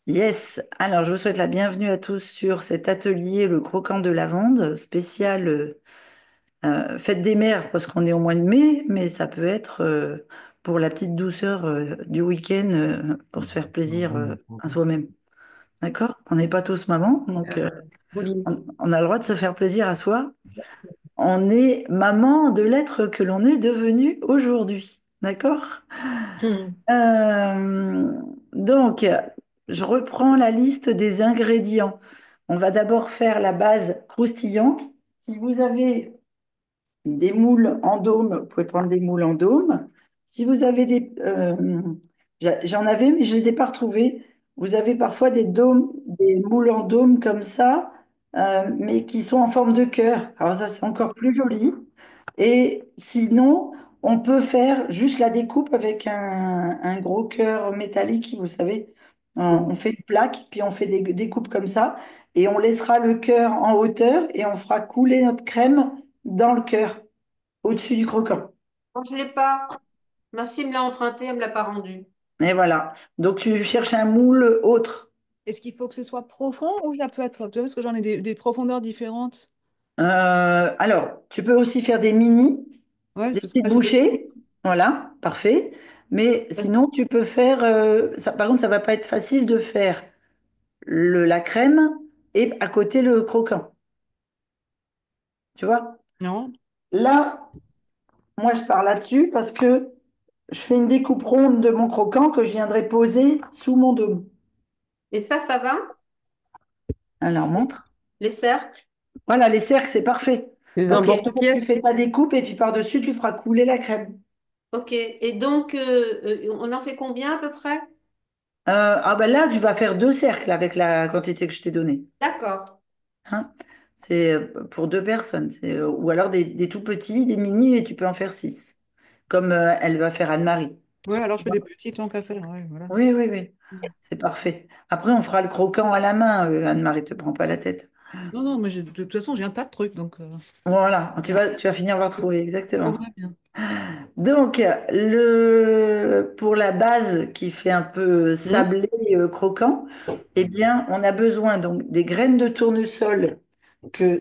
Yes, alors je vous souhaite la bienvenue à tous sur cet atelier Le Croquant de Lavande spécial Fête des Mères parce qu'on est au mois de mai, mais ça peut être pour la petite douceur du week-end pour se faire plaisir à soi-même. D'accord? On n'est pas tous mamans, donc Pauline. on a le droit de se faire plaisir à soi. On est maman de l'être que l'on est devenu aujourd'hui. D'accord? Hmm. Euh, donc, je reprends la liste des ingrédients. On va d'abord faire la base croustillante. Si vous avez des moules en dôme, vous pouvez prendre des moules en dôme. Si vous avez j'en avais, mais je ne les ai pas retrouvés. Vous avez parfois des dômes, des moules en dôme comme ça, mais qui sont en forme de cœur. Alors ça, c'est encore plus joli. Et sinon, on peut faire juste la découpe avec un gros cœur métallique, vous savez. On fait une plaque, puis on fait des découpes comme ça, et on laissera le cœur en hauteur, et on fera couler notre crème dans le cœur, au-dessus du croquant. Non, je ne l'ai pas. Ma fille me l'a emprunté, elle me l'a pas rendu. Et voilà. Donc tu cherches un moule autre. Est-ce qu'il faut que ce soit profond ou ça peut être, tu vois, parce que j'en ai des profondeurs différentes. Alors, tu peux aussi faire des mini, Ouais, c'est des parce que petites bouchées. Voilà, parfait. Mais sinon, tu peux faire. Ça, par contre, ça va pas être facile de faire la crème et à côté le croquant. Tu vois? non. Là, moi, je pars là-dessus parce que je fais une découpe ronde de mon croquant que je viendrai poser sous mon dôme. Et ça va? Alors, montre. Les cercles? Voilà, les cercles, c'est parfait. Les Parce qu'après, tu emporte-pièces. fais ta découpe et puis par-dessus, tu feras couler la crème. Ok. Et donc, on en fait combien à peu près? Ah ben là, tu vas faire deux cercles avec la quantité que je t'ai donnée. D'accord. Hein. C'est pour deux personnes. Ou alors des tout petits, des mini, et tu peux en faire six. Comme elle va faire Anne-Marie. Ouais, alors je fais des petits tant qu'à faire. Ouais, voilà. Oui, oui, oui. C'est parfait. Après, on fera le croquant à la main. Anne-Marie, te prends pas la tête. Non, non, mais de toute façon, j'ai un tas de trucs, donc Voilà, voilà. tu vas finir par trouver, On exactement. verra bien. Donc, pour la base qui fait un peu Hmm. sablé croquant, eh bien, on a besoin donc des graines de tournesol,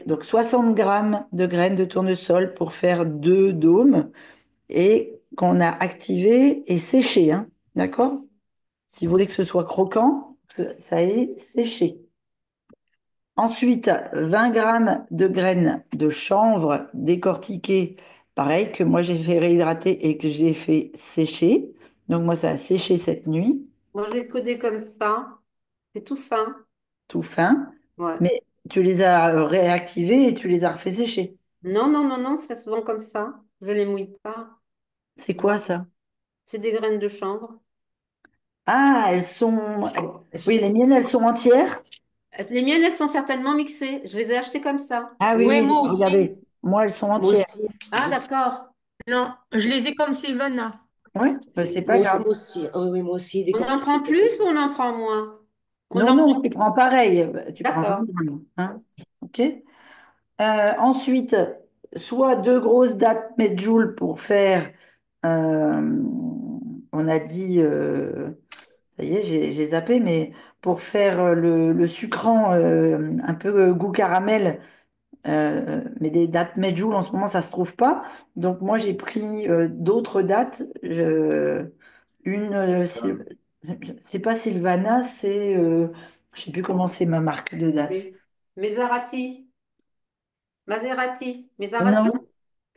donc 60 grammes de graines de tournesol pour faire deux dômes et qu'on a activé et séché, hein, d'accord? Si vous voulez que ce soit croquant, que ça est séché. Ensuite, 20 grammes de graines de chanvre décortiquées, pareil, que moi j'ai fait réhydrater et que j'ai fait sécher. Donc moi, ça a séché cette nuit, Moi, je vais coder comme ça. C'est tout fin. tout fin. Ouais. Mais tu les as réactivés et tu les as refait sécher. Non, non, non, non, ça se vend comme ça. Je les mouille pas. C'est quoi Voilà. ça? C'est des graines de chanvre. Ah, elles sont... Oui, les miennes, elles sont entières. Les miennes, elles sont certainement mixées. Je les ai achetées comme ça. Ah oui, Ouais, oui, moi aussi. regardez. Moi, elles sont Moi entières. aussi. Ah, d'accord. Non, je les ai comme Sylvana. Oui, c'est pas grave. Moi aussi. Oui, oui, moi aussi, On en prend plus ou on en prend moins? On Non, en non, prend. tu prends pareil. Tu prends 20 D'accord. grammes. Hein. OK? Ensuite, soit deux grosses dattes medjool pour faire, euh, on a dit, ça y est, j'ai zappé, mais pour faire le sucrant un peu goût caramel, mais des dattes medjool en ce moment, ça se trouve pas. Donc moi, j'ai pris d'autres dattes. Une, c'est pas Sylvana, je sais plus comment c'est ma marque de dattes. Oui. Maserati. Maserati. Maserati?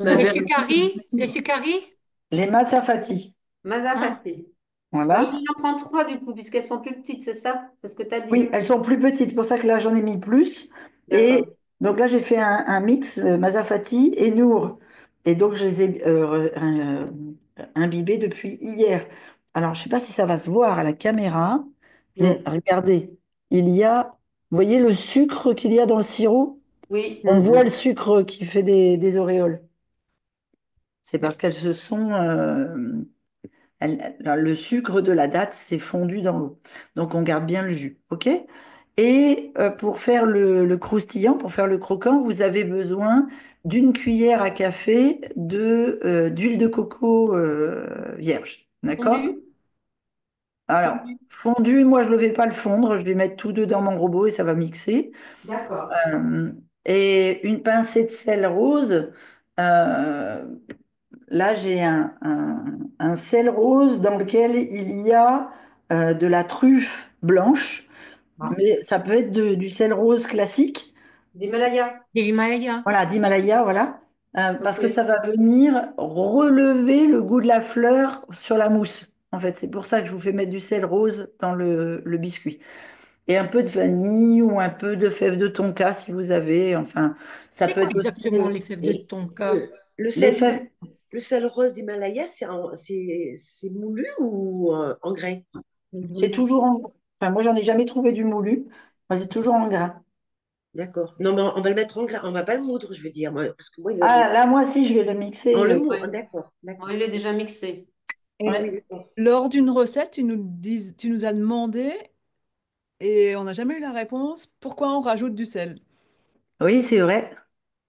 Non, Les Maserati. sucaris, les sucaris. les Massafati. Ah, Maserati. Bon, Voilà. on en prend trois du coup, puisqu'elles sont plus petites, c'est ça? C'est ce que tu as Oui, dit. elles sont plus petites, c'est pour ça que là j'en ai mis plus. D'accord. Et donc là j'ai fait un mix Mazafati et Nour. Et donc je les ai imbibés depuis hier. Alors je ne sais pas si ça va se voir à la caméra, mais Hmm. regardez, il y a, vous voyez le sucre qu'il y a dans le sirop? Oui. On voit le sucre qui fait des auréoles. C'est parce qu'elles se sont, le sucre de la date s'est fondu dans l'eau. Donc on garde bien le jus, ok? Et pour faire le croustillant, pour faire le croquant, vous avez besoin d'une cuillère à café d'huile de coco vierge, d'accord? Fondu? Alors, Fondu. fondu, moi, je ne vais pas le fondre. Je vais mettre tous deux dans mon robot et ça va mixer. D'accord. Euh, et une pincée de sel rose. Euh, Là, j'ai un sel rose dans lequel il y a de la truffe blanche, Ah. mais ça peut être du sel rose classique, D'Himalaya. Et l'Himalaya. voilà, d'Himalaya, voilà. Parce que Ok. ça va venir relever le goût de la fleur sur la mousse. En fait, c'est pour ça que je vous fais mettre du sel rose dans le biscuit. Et un peu de vanille ou un peu de fèves de tonka si vous avez. Enfin, ça C'est peut quoi être aussi exactement les fèves de Et tonka? le les sel, fèves. le sel rose d'Himalaya, c'est moulu ou en grain? C'est toujours en... Enfin, moi, j'en ai jamais trouvé du moulu. Moi, c'est toujours en grain. D'accord. Non, mais on va le mettre en grain. On va pas le moudre, je veux dire, moi, parce que moi, Ah, là, moi aussi, je vais le on mixer. le moud. Ouais. D'accord, Bon, d'accord. il est déjà mixé. Ah Et oui, d'accord. lors d'une recette, tu nous as demandé, et on n'a jamais eu la réponse, pourquoi on rajoute du sel. Oui, c'est vrai.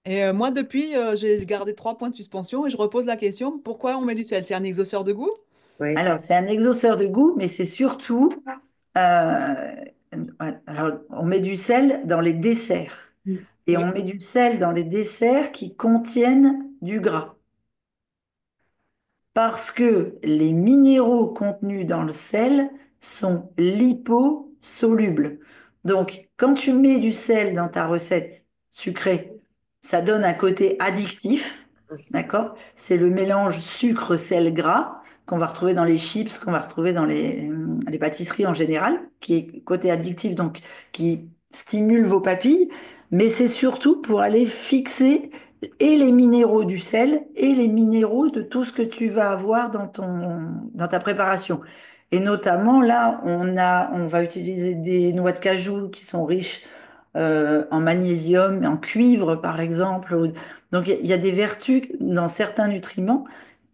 Et moi, depuis, j'ai gardé 3 points de suspension et je repose la question, pourquoi on met du sel? C'est un exhausteur de goût? Ouais. Alors, c'est un exauceur de goût, mais c'est surtout... euh, alors, on met du sel dans les desserts. Et on Oui. met du sel dans les desserts qui contiennent du gras. Parce que les minéraux contenus dans le sel sont liposolubles. Donc, quand tu mets du sel dans ta recette sucrée, ça donne un côté addictif, d'accord? C'est le mélange sucre-sel-gras qu'on va retrouver dans les chips, qu'on va retrouver dans les pâtisseries en général, qui est côté addictif, donc qui stimule vos papilles, mais c'est surtout pour aller fixer et les minéraux du sel et les minéraux de tout ce que tu vas avoir dans ta préparation. Et notamment, là, on va utiliser des noix de cajou qui sont riches en magnésium, en cuivre, par exemple. Donc, il y a des vertus dans certains nutriments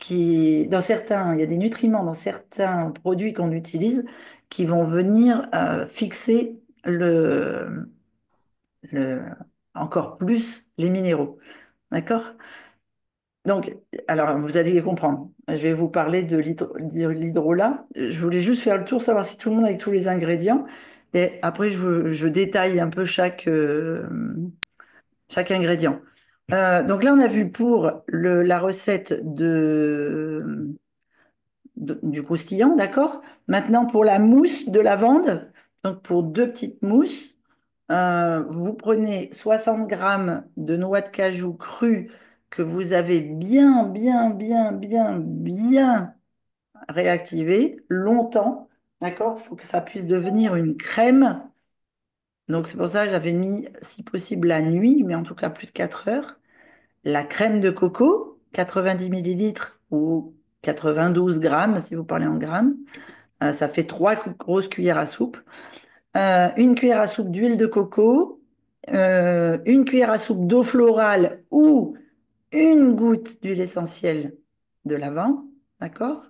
il y a des nutriments dans certains produits qu'on utilise qui vont venir fixer le, encore plus les minéraux. D'accord? Donc, alors, vous allez comprendre. Je vais vous parler de l'hydrolat. Je voulais juste faire le tour, savoir si tout le monde a avec tous les ingrédients. Et après, je détaille un peu chaque ingrédient. Donc là, on a vu pour la recette du croustillant, d'accord? Maintenant, pour la mousse de lavande, donc pour deux petites mousses, vous prenez 60 grammes de noix de cajou crues que vous avez bien réactivées longtemps, d'accord? Il faut que ça puisse devenir une crème. Donc c'est pour ça que j'avais mis, si possible, la nuit, mais en tout cas plus de 4 heures. La crème de coco, 90 millilitres ou 92 grammes, si vous parlez en grammes. Ça fait 3 grosses cuillères à soupe. Une cuillère à soupe d'huile de coco, une cuillère à soupe d'eau florale ou une goutte d'huile essentielle de lavande, d'accord?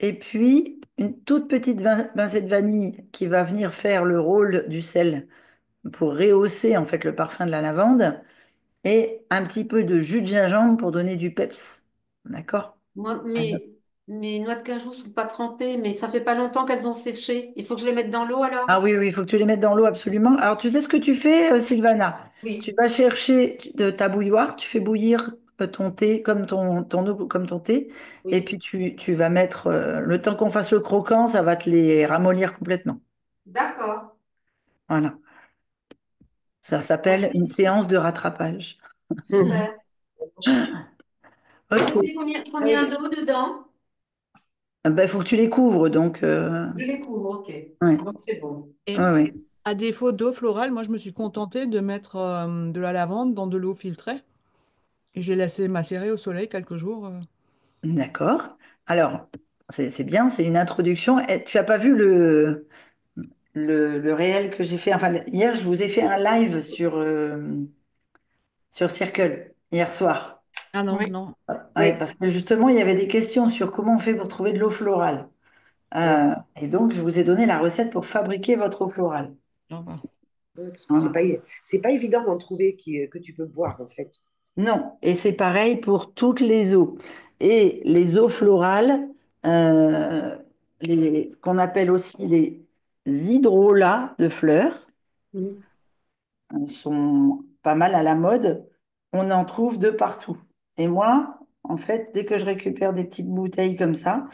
Et puis une toute petite pincée de vanille qui va venir faire le rôle du sel pour rehausser en fait le parfum de la lavande et un petit peu de jus de gingembre pour donner du peps, d'accord? Moi, mes noix de cajou sont pas trempées, mais ça fait pas longtemps qu'elles ont séché. Il faut que je les mette dans l'eau alors? Ah oui, oui, il faut que tu les mettes dans l'eau absolument. Alors, tu sais ce que tu fais, Sylvana? Tu Oui. vas chercher de ta bouilloire, tu fais bouillir ton thé comme ton eau comme ton thé, et Oui. puis tu vas mettre, le temps qu'on fasse le croquant, ça va te les ramollir complètement. D'accord. Voilà. Ça Ok. s'appelle une séance de rattrapage. Super. Et je Ok. mets combien d'eau dedans? Il faut que tu les couvres, donc, Je les couvre, ok. ouais, Donc c'est bon. Et ouais, ouais. à défaut d'eau florale, moi, je me suis contentée de mettre de la lavande dans de l'eau filtrée et j'ai laissé macérer au soleil quelques jours. D'accord. Alors, c'est bien, c'est une introduction. Et tu as pas vu le réel que j'ai fait. Enfin, hier, je vous ai fait un live sur Circle, hier soir. Ah non, Oui. non. Ouais, Oui. parce que justement, il y avait des questions sur comment on fait pour trouver de l'eau florale. Ouais. Et donc, je vous ai donné la recette pour fabriquer votre eau florale. Non, bah. Ouais, parce que Voilà. c'est pas évident d'en trouver que tu peux boire, en fait. Non, et c'est pareil pour toutes les eaux. Et les eaux florales, euh, qu'on appelle aussi les hydrolats de fleurs, Mhm. sont pas mal à la mode. On en trouve de partout. Et moi, en fait, dès que je récupère des petites bouteilles comme ça,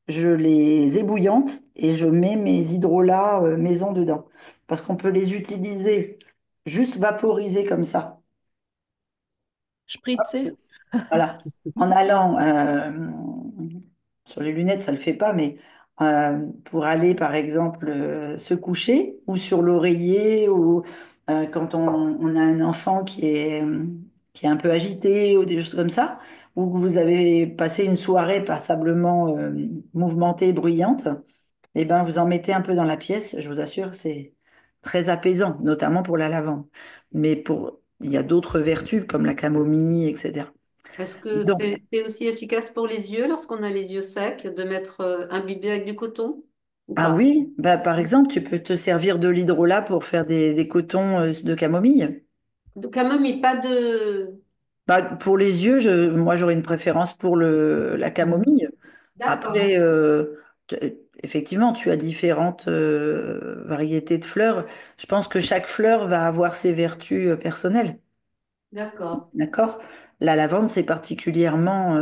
je les ébouillante et je mets mes hydrolats maison dedans. Parce qu'on peut les utiliser juste vaporisés comme ça. Spritzer. Voilà. En allant sur les lunettes, ça le fait pas, mais pour aller, par exemple, se coucher ou sur l'oreiller ou quand on a un enfant qui est un peu agité ou des choses comme ça, ou que vous avez passé une soirée passablement mouvementée, bruyante, eh ben, vous en mettez un peu dans la pièce. Je vous assure, c'est très apaisant, notamment pour la lavande. Mais il y a d'autres vertus comme la camomille, etc. Est-ce que Donc, c'est aussi efficace pour les yeux lorsqu'on a les yeux secs de mettre imbibé avec du coton ou ah pas? oui, bah, par exemple, tu peux te servir de l'hydrolat pour faire des cotons de camomille. De camomille, pas de... Bah, pour les yeux, moi j'aurais une préférence pour la camomille. D'accord, Après, effectivement, tu as différentes variétés de fleurs. Je pense que chaque fleur va avoir ses vertus personnelles. d'accord. D'accord? La lavande, c'est particulièrement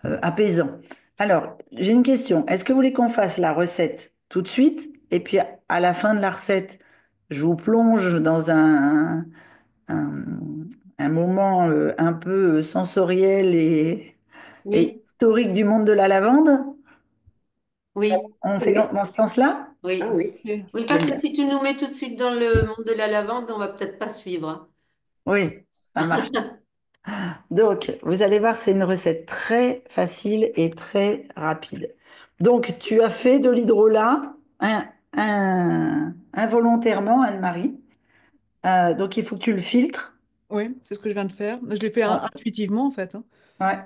apaisant. Alors, j'ai une question. Est-ce que vous voulez qu'on fasse la recette tout de suite? Et puis, à la fin de la recette, je vous plonge dans un, un moment un peu sensoriel et Oui, historique du monde de la lavande? oui, On fait Oui. dans ce sens-là? Ah oui. oui. Ok. Oui, parce que Génial. si tu nous mets tout de suite dans le monde de la lavande, on va peut-être pas suivre. Oui, ça marche. Donc, vous allez voir, c'est une recette très facile et très rapide. Donc, tu as fait de l'hydrolat involontairement, Anne-Marie. Donc, il faut que tu le filtres. Oui, c'est ce que je viens de faire. Je l'ai fait Ouais. intuitivement, en fait, hein. Ouais.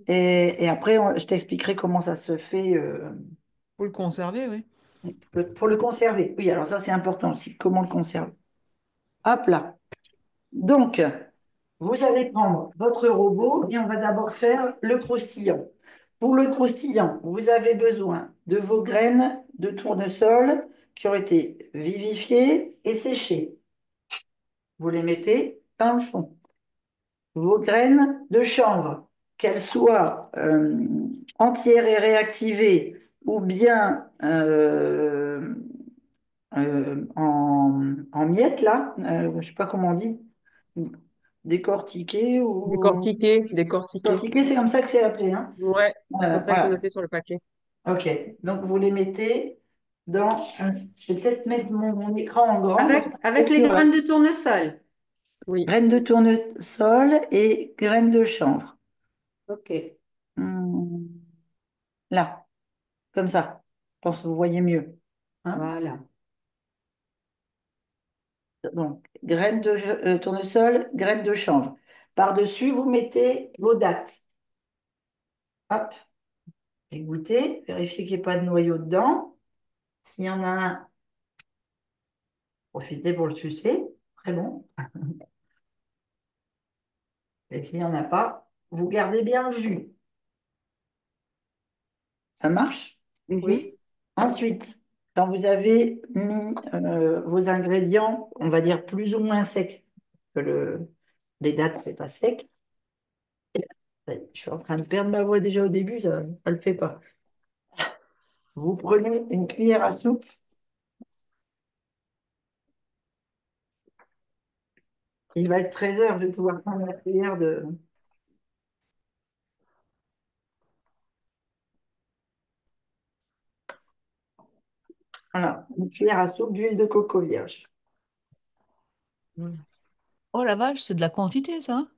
Et après, je t'expliquerai comment ça se fait Pour le conserver, oui. pour le conserver. Oui, alors ça, c'est important aussi. Comment le conserver? Hop là. Donc, vous allez prendre votre robot et on va d'abord faire le croustillant. Pour le croustillant, vous avez besoin de vos graines de tournesol qui ont été vivifiées et séchées. Vous les mettez dans le fond. Vos graines de chanvre, qu'elles soient entières et réactivées ou bien en miettes, là, je ne sais pas comment on dit, décortiquées ou... Décortiquer, décortiquer. Décortiquées, c'est comme ça que c'est appelé, hein. Ouais, c'est comme ça que c'est Voilà. noté sur le paquet. Ok, donc vous les mettez dans. Je vais peut-être mettre mon écran en grand parce que Avec c'est les sur graines de tournesol. Oui. graines de tournesol et graines de chanvre. Ok, Hmm, là, comme ça. Je pense que vous voyez mieux. Hein. voilà. Donc, graines de tournesol, graines de chanvre. Par-dessus, vous mettez vos dattes. Hop, égouttez, vérifiez qu'il n'y ait pas de noyau dedans. S'il y en a un, profitez pour le sucer. Très bon. Et s'il n'y en a pas, vous gardez bien le jus. Ça marche? Mhm. Oui, Ensuite, quand vous avez mis vos ingrédients, on va dire plus ou moins secs, que les dattes, c'est pas sec. Je suis en train de perdre ma voix déjà au début, ça ne le fait pas. Vous prenez une cuillère à soupe. Il va être 13 heures, je vais pouvoir prendre la cuillère de. Voilà, une cuillère à soupe d'huile de coco vierge. Oh la vache, c'est de la quantité, ça, hein.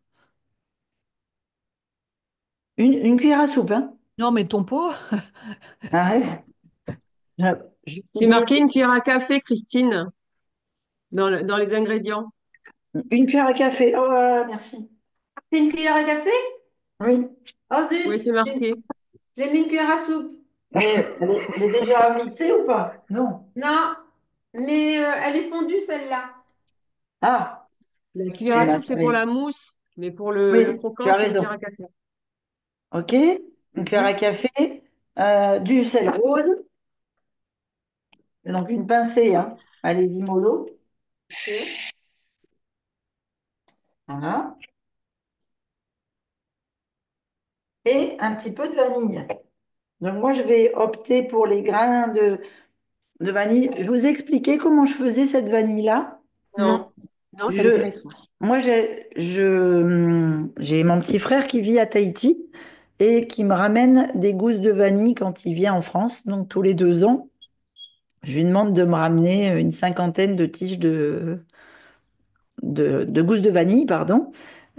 Une cuillère à soupe, hein? Non, mais ton pot, Ah ouais. C'est J'utilise marqué une cuillère à café, Christine, dans les ingrédients. une cuillère à café. Oh, voilà, merci. c'est une cuillère à café? Oui, Oh Oui, zut, c'est marqué. j'ai mis une cuillère à soupe. mais elle est déjà mixée ou pas? Non. Non, mais elle est fondue celle-là. Ah, La cuillère eh à ben, soupe, c'est pour la mousse, mais pour le oui, tu croquant, as c'est une cuillère à raison. café. OK, une cuillère à Mhm. café, du sel rose. Donc une pincée, hein. Allez-y, mollo. Ok. Voilà. Et un petit peu de vanille. Donc moi, je vais opter pour les grains de vanille. Je vous ai expliqué comment je faisais cette vanille-là. Non. Non, non, ça Je, m'intéresse, moi. moi, j'ai mon petit frère qui vit à Tahiti et qui me ramène des gousses de vanille quand il vient en France, donc tous les 2 ans. Je lui demande de me ramener une cinquantaine de tiges de gousses de vanille, pardon.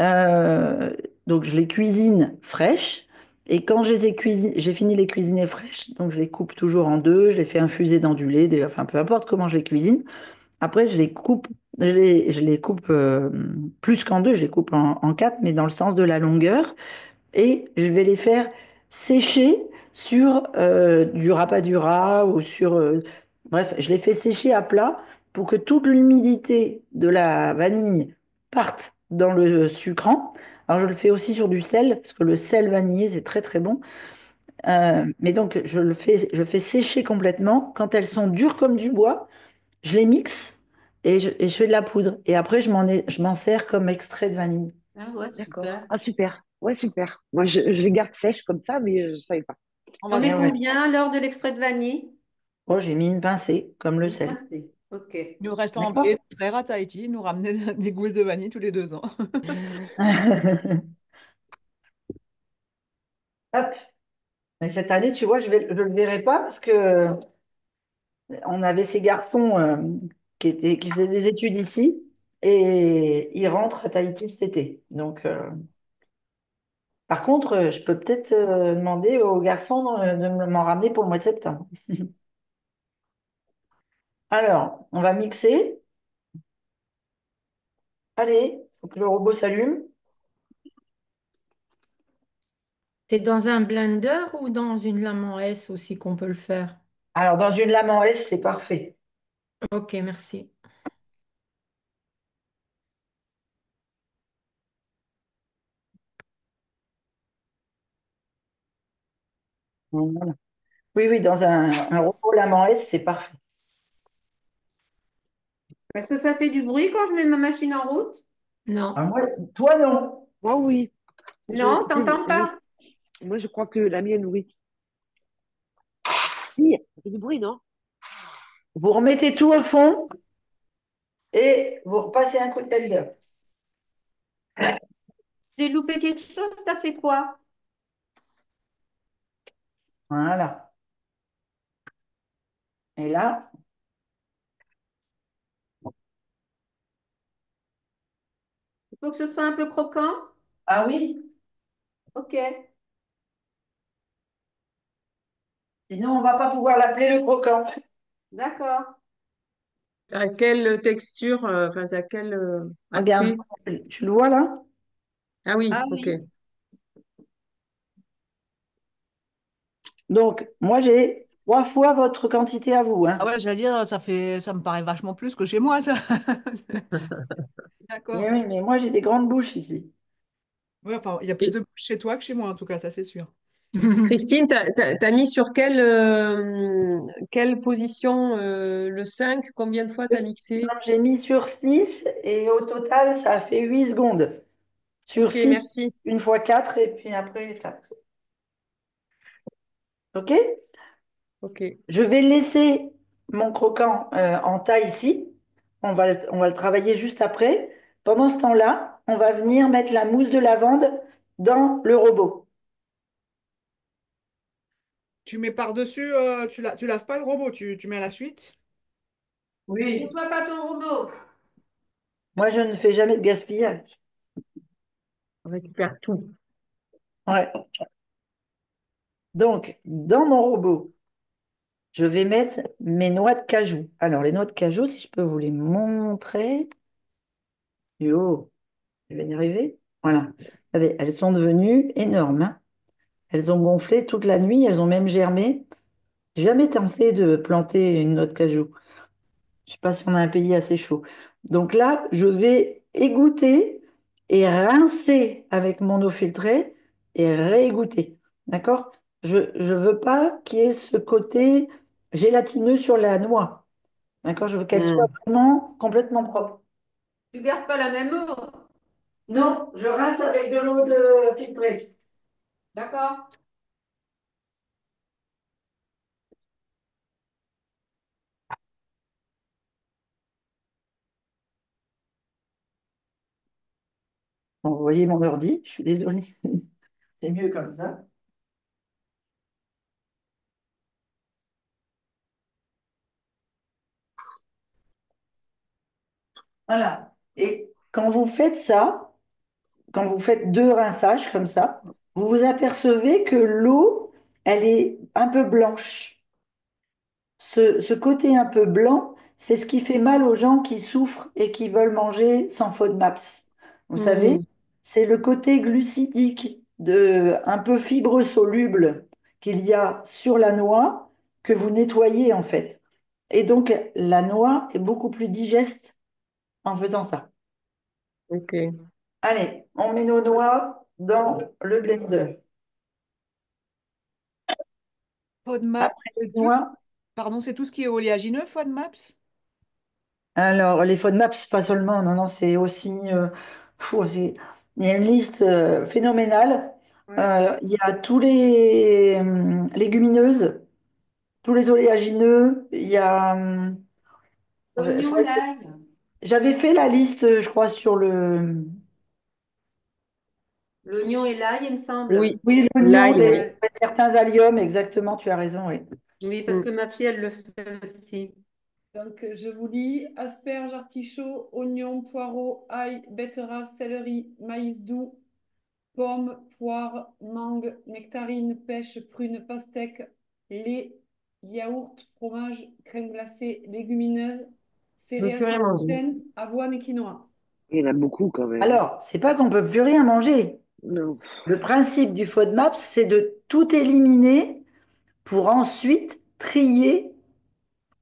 Euh, donc je les cuisine fraîches. Et quand je les ai j'ai fini de les cuisiner fraîches, donc je les coupe toujours en deux, je les fais infuser dans du lait, enfin peu importe comment je les cuisine. Après, je les coupe, je les coupe plus qu'en deux, je les coupe en quatre, mais dans le sens de la longueur. Et je vais les faire sécher sur du rapadura ou sur... bref, je les fais sécher à plat pour que toute l'humidité de la vanille parte dans le sucrant. Alors, je le fais aussi sur du sel, parce que le sel vanillé, c'est très très bon. Mais donc, je fais sécher complètement. Quand elles sont dures comme du bois, je les mixe et je fais de la poudre. Et après, je m'en sers comme extrait de vanille. Ah ouais, D'accord. super. Ah, super. Ouais, super. Moi, je les garde sèches comme ça, mais je ne savais pas. On On va met Ouais, ouais. combien l'heure de l'extrait de vanille? Oh, j'ai mis une pincée, comme le Une sel. pincée. Ok. nous restons envoyer D'accord? notre frère à Tahiti, nous ramener des gousses de vanille tous les 2 ans. Hop. Mais cette année, tu vois, je le verrai pas parce que on avait ces garçons qui faisaient des études ici et ils rentrent à Tahiti cet été. Donc, par contre, je peux peut-être demander aux garçons de m'en ramener pour le mois de septembre. Alors, on va mixer. Allez, faut que le robot s'allume. C'est dans un blender ou dans une lame en S aussi qu'on peut le faire? Alors, dans une lame en S, c'est parfait. Ok, merci. Voilà. Oui, oui, dans un robot lame en S, c'est parfait. Est-ce que ça fait du bruit quand je mets ma machine en route? Ah, Non. toi, non. Moi, oui. Non, t'entends pas? Moi, je crois que la mienne, oui. Si, ça fait du bruit, non? Vous remettez tout au fond et vous repassez un coup de blender. J'ai loupé quelque chose, t'as fait quoi? Voilà. Et là, Il faut que ce soit un peu croquant? ah oui, Ok, sinon on va pas pouvoir l'appeler le croquant. d'accord. À quelle texture, enfin, à quel Regarde, aspect? tu le vois là? Ah oui, Ah ok. oui. Donc, moi j'ai 3 fois votre quantité à vous, Ah hein. ouais, j'allais dire, ça me paraît vachement plus que chez moi, ça. Mais D'accord. oui, mais moi j'ai des grandes bouches ici. Ouais, enfin, il y a plus Et de bouche chez toi que chez moi, en tout cas, ça c'est sûr. Christine, t'as mis sur quelle position le 5? Combien de fois t'as mixé? J'ai mis sur 6 et au total ça a fait 8 secondes. Sur Ok, 6, merci. une fois 4 et puis après 4. OK? Ok. Je vais laisser mon croquant en tas ici. On va le travailler juste après. Pendant ce temps-là, on va venir mettre la mousse de lavande dans le robot. Tu mets par-dessus, tu laves pas le robot, tu mets à la suite. Oui. Nettoie pas ton robot. Moi, je ne fais jamais de gaspillage. On récupère tout. Ouais. Donc, dans mon robot, je vais mettre mes noix de cajou. Alors, les noix de cajou, si je peux vous les montrer. Yo, je vais y arriver. Voilà. Regardez, elles sont devenues énormes, hein. Elles ont gonflé toute la nuit, elles ont même germé. Jamais tenté de planter une noix de cajou. Je sais pas si on a un pays assez chaud. Donc là, je vais égoutter et rincer avec mon eau filtrée et réégoutter. D'accord? Je veux pas qu'il y ait ce côté gélatineux sur la noix. D'accord? Je veux qu'elle soit Hmm. vraiment complètement propre. Tu gardes pas la même eau. Non, je rince avec de l'eau de filtrée. D'accord? Bon, vous voyez mon ordi, je suis désolée. C'est mieux comme ça. Voilà. Et quand vous faites ça, quand vous faites deux rinçages comme ça, vous vous apercevez que l'eau, elle est un peu blanche. Ce côté un peu blanc, c'est ce qui fait mal aux gens qui souffrent et qui veulent manger sans FODMAPS. Vous savez, Hmm. c'est le côté glucidique un peu fibre soluble qu'il y a sur la noix que vous nettoyez en fait. Et donc, la noix est beaucoup plus digeste en faisant ça. Ok. Allez, on met nos noix dans le blender. FODMAP, Après les noix, pardon, c'est tout ce qui est oléagineux, FODMAPS? alors les FODMAPs, pas seulement, non, non, c'est aussi, il y a une liste phénoménale. Ouais. Il y a tous les légumineuses, tous les oléagineux. Il y a, L'oignon, l'ail. j'avais fait la liste, je crois, sur le, L'oignon et l'ail, il me semble. Oui, oui, l'oignon, l'ail, oui. Ouais. certains alliums, exactement, tu as raison, oui. Oui, parce Hmm. que ma fille, elle le fait aussi. Donc, je vous lis asperges, artichauts, oignons, poireaux, ail, betterave, céleri, maïs doux, pommes, poires, mangue, nectarines, pêches, prunes, pastèques, lait, yaourt, fromage, crème glacée, légumineuses, Je veux céréales plus sans rien manger. gluten, avoine et quinoa. Il y en a beaucoup quand même. Alors, c'est pas qu'on peut plus rien manger. Non. Le principe du FODMAPS, c'est de tout éliminer pour ensuite trier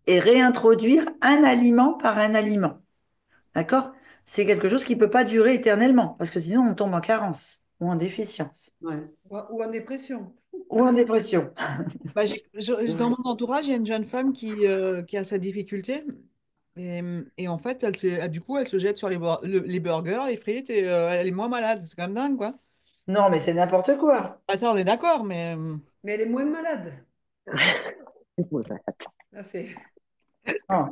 et réintroduire un aliment par un aliment. D'accord? C'est quelque chose qui ne peut pas durer éternellement, parce que sinon on tombe en carence ou en déficience Ouais. Ou en dépression. ou en dépression. Bah, dans Ouais. mon entourage, il y a une jeune femme qui a cette difficulté. Et en fait, du coup, elle se jette sur les burgers, les frites, et elle est moins malade. C'est quand même dingue, quoi. Non, mais c'est n'importe quoi. Ah, ça, on est d'accord, mais Mais elle est moins malade. Voilà. Là, c'est... Non.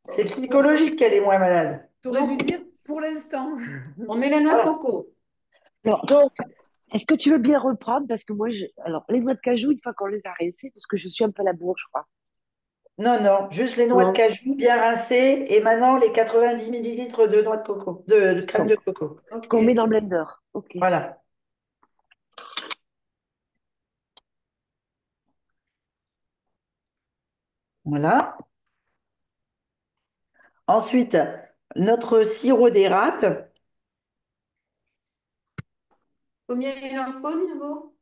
C'est psychologique qu'elle est moins malade. T'aurais dû dire pour l'instant. On met la noix de Voilà. coco. Alors, donc, est-ce que tu veux bien reprendre? Parce que moi, alors, les noix de cajou, une fois qu'on les a rincées, parce que je suis un peu à la bourre, je crois. Non, non, juste les noix de Non. cajou bien rincées et maintenant les 90 millilitres de noix de coco, de crème Bon. de coco. Qu'on met Ok. dans le blender. Ok. Voilà. Voilà. Ensuite, notre sirop d'érable. Combien il en faut de nouveau?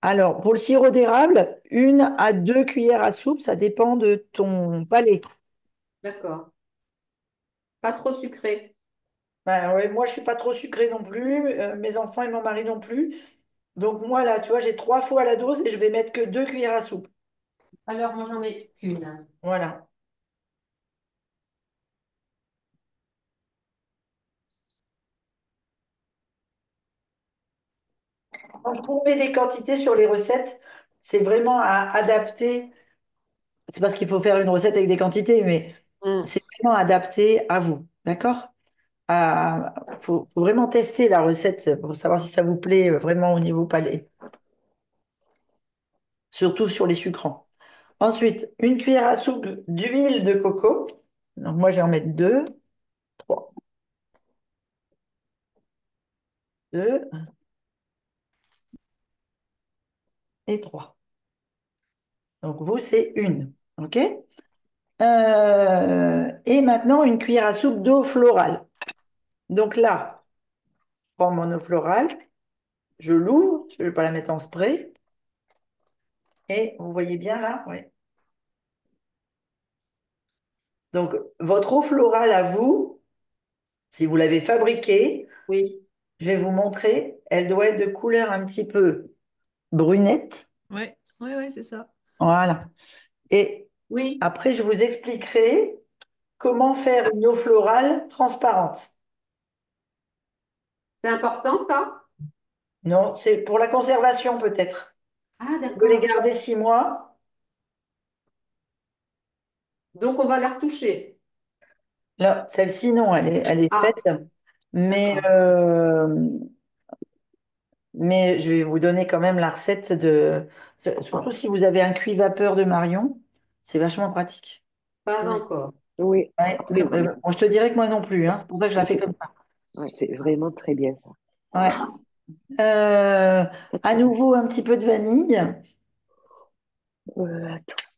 Alors, pour le sirop d'érable, 1 à 2 cuillères à soupe, ça dépend de ton palais. D'accord. Pas trop sucré. Ben, ouais, moi, je suis pas trop sucrée non plus, mes enfants et mon mari non plus. Donc, moi, là, tu vois, j'ai 3 fois la dose et je vais mettre que 2 cuillères à soupe. Alors, moi, j'en mets une. Voilà. Quand je vous mets des quantités sur les recettes, c'est vraiment à adapter. C'est parce qu'il faut faire une recette avec des quantités, mais Hmm. c'est vraiment adapté à vous. D'accord? Faut vraiment tester la recette pour savoir si ça vous plaît vraiment au niveau palais, surtout sur les sucrants. Ensuite, 1 cuillère à soupe d'huile de coco. Donc moi, je vais en mettre deux, trois, deux et trois. Donc vous, c'est une. OK? Et maintenant, 1 cuillère à soupe d'eau florale. Donc là, je prends mon eau florale, je l'ouvre, je ne vais pas la mettre en spray. Et vous voyez bien là? Oui. Donc, votre eau florale à vous, si vous l'avez fabriquée, Oui. je vais vous montrer, elle doit être de couleur un petit peu brunette. ouais, ouais, ouais, c'est ça. Voilà. Et Oui. après, je vous expliquerai comment faire une eau florale transparente? C'est important ça? Non, c'est pour la conservation peut-être. Ah, Vous voulez les d'accord. garder 6 mois? Donc on va la retoucher. Là, celle-ci, non, elle est Ah, faite. Mais, d'accord. mais je vais vous donner quand même la recette de... Surtout si vous avez un cuit vapeur de Marion, c'est vachement pratique. Pas Ouais. encore. Oui, Ouais, très bien. bon, je te dirais que moi non plus, hein, c'est pour ça que je la Mais fais comme ça. c'est vraiment très bien ça. Ouais. Euh, Pas de à problème. nouveau, un petit peu de vanille. Attends.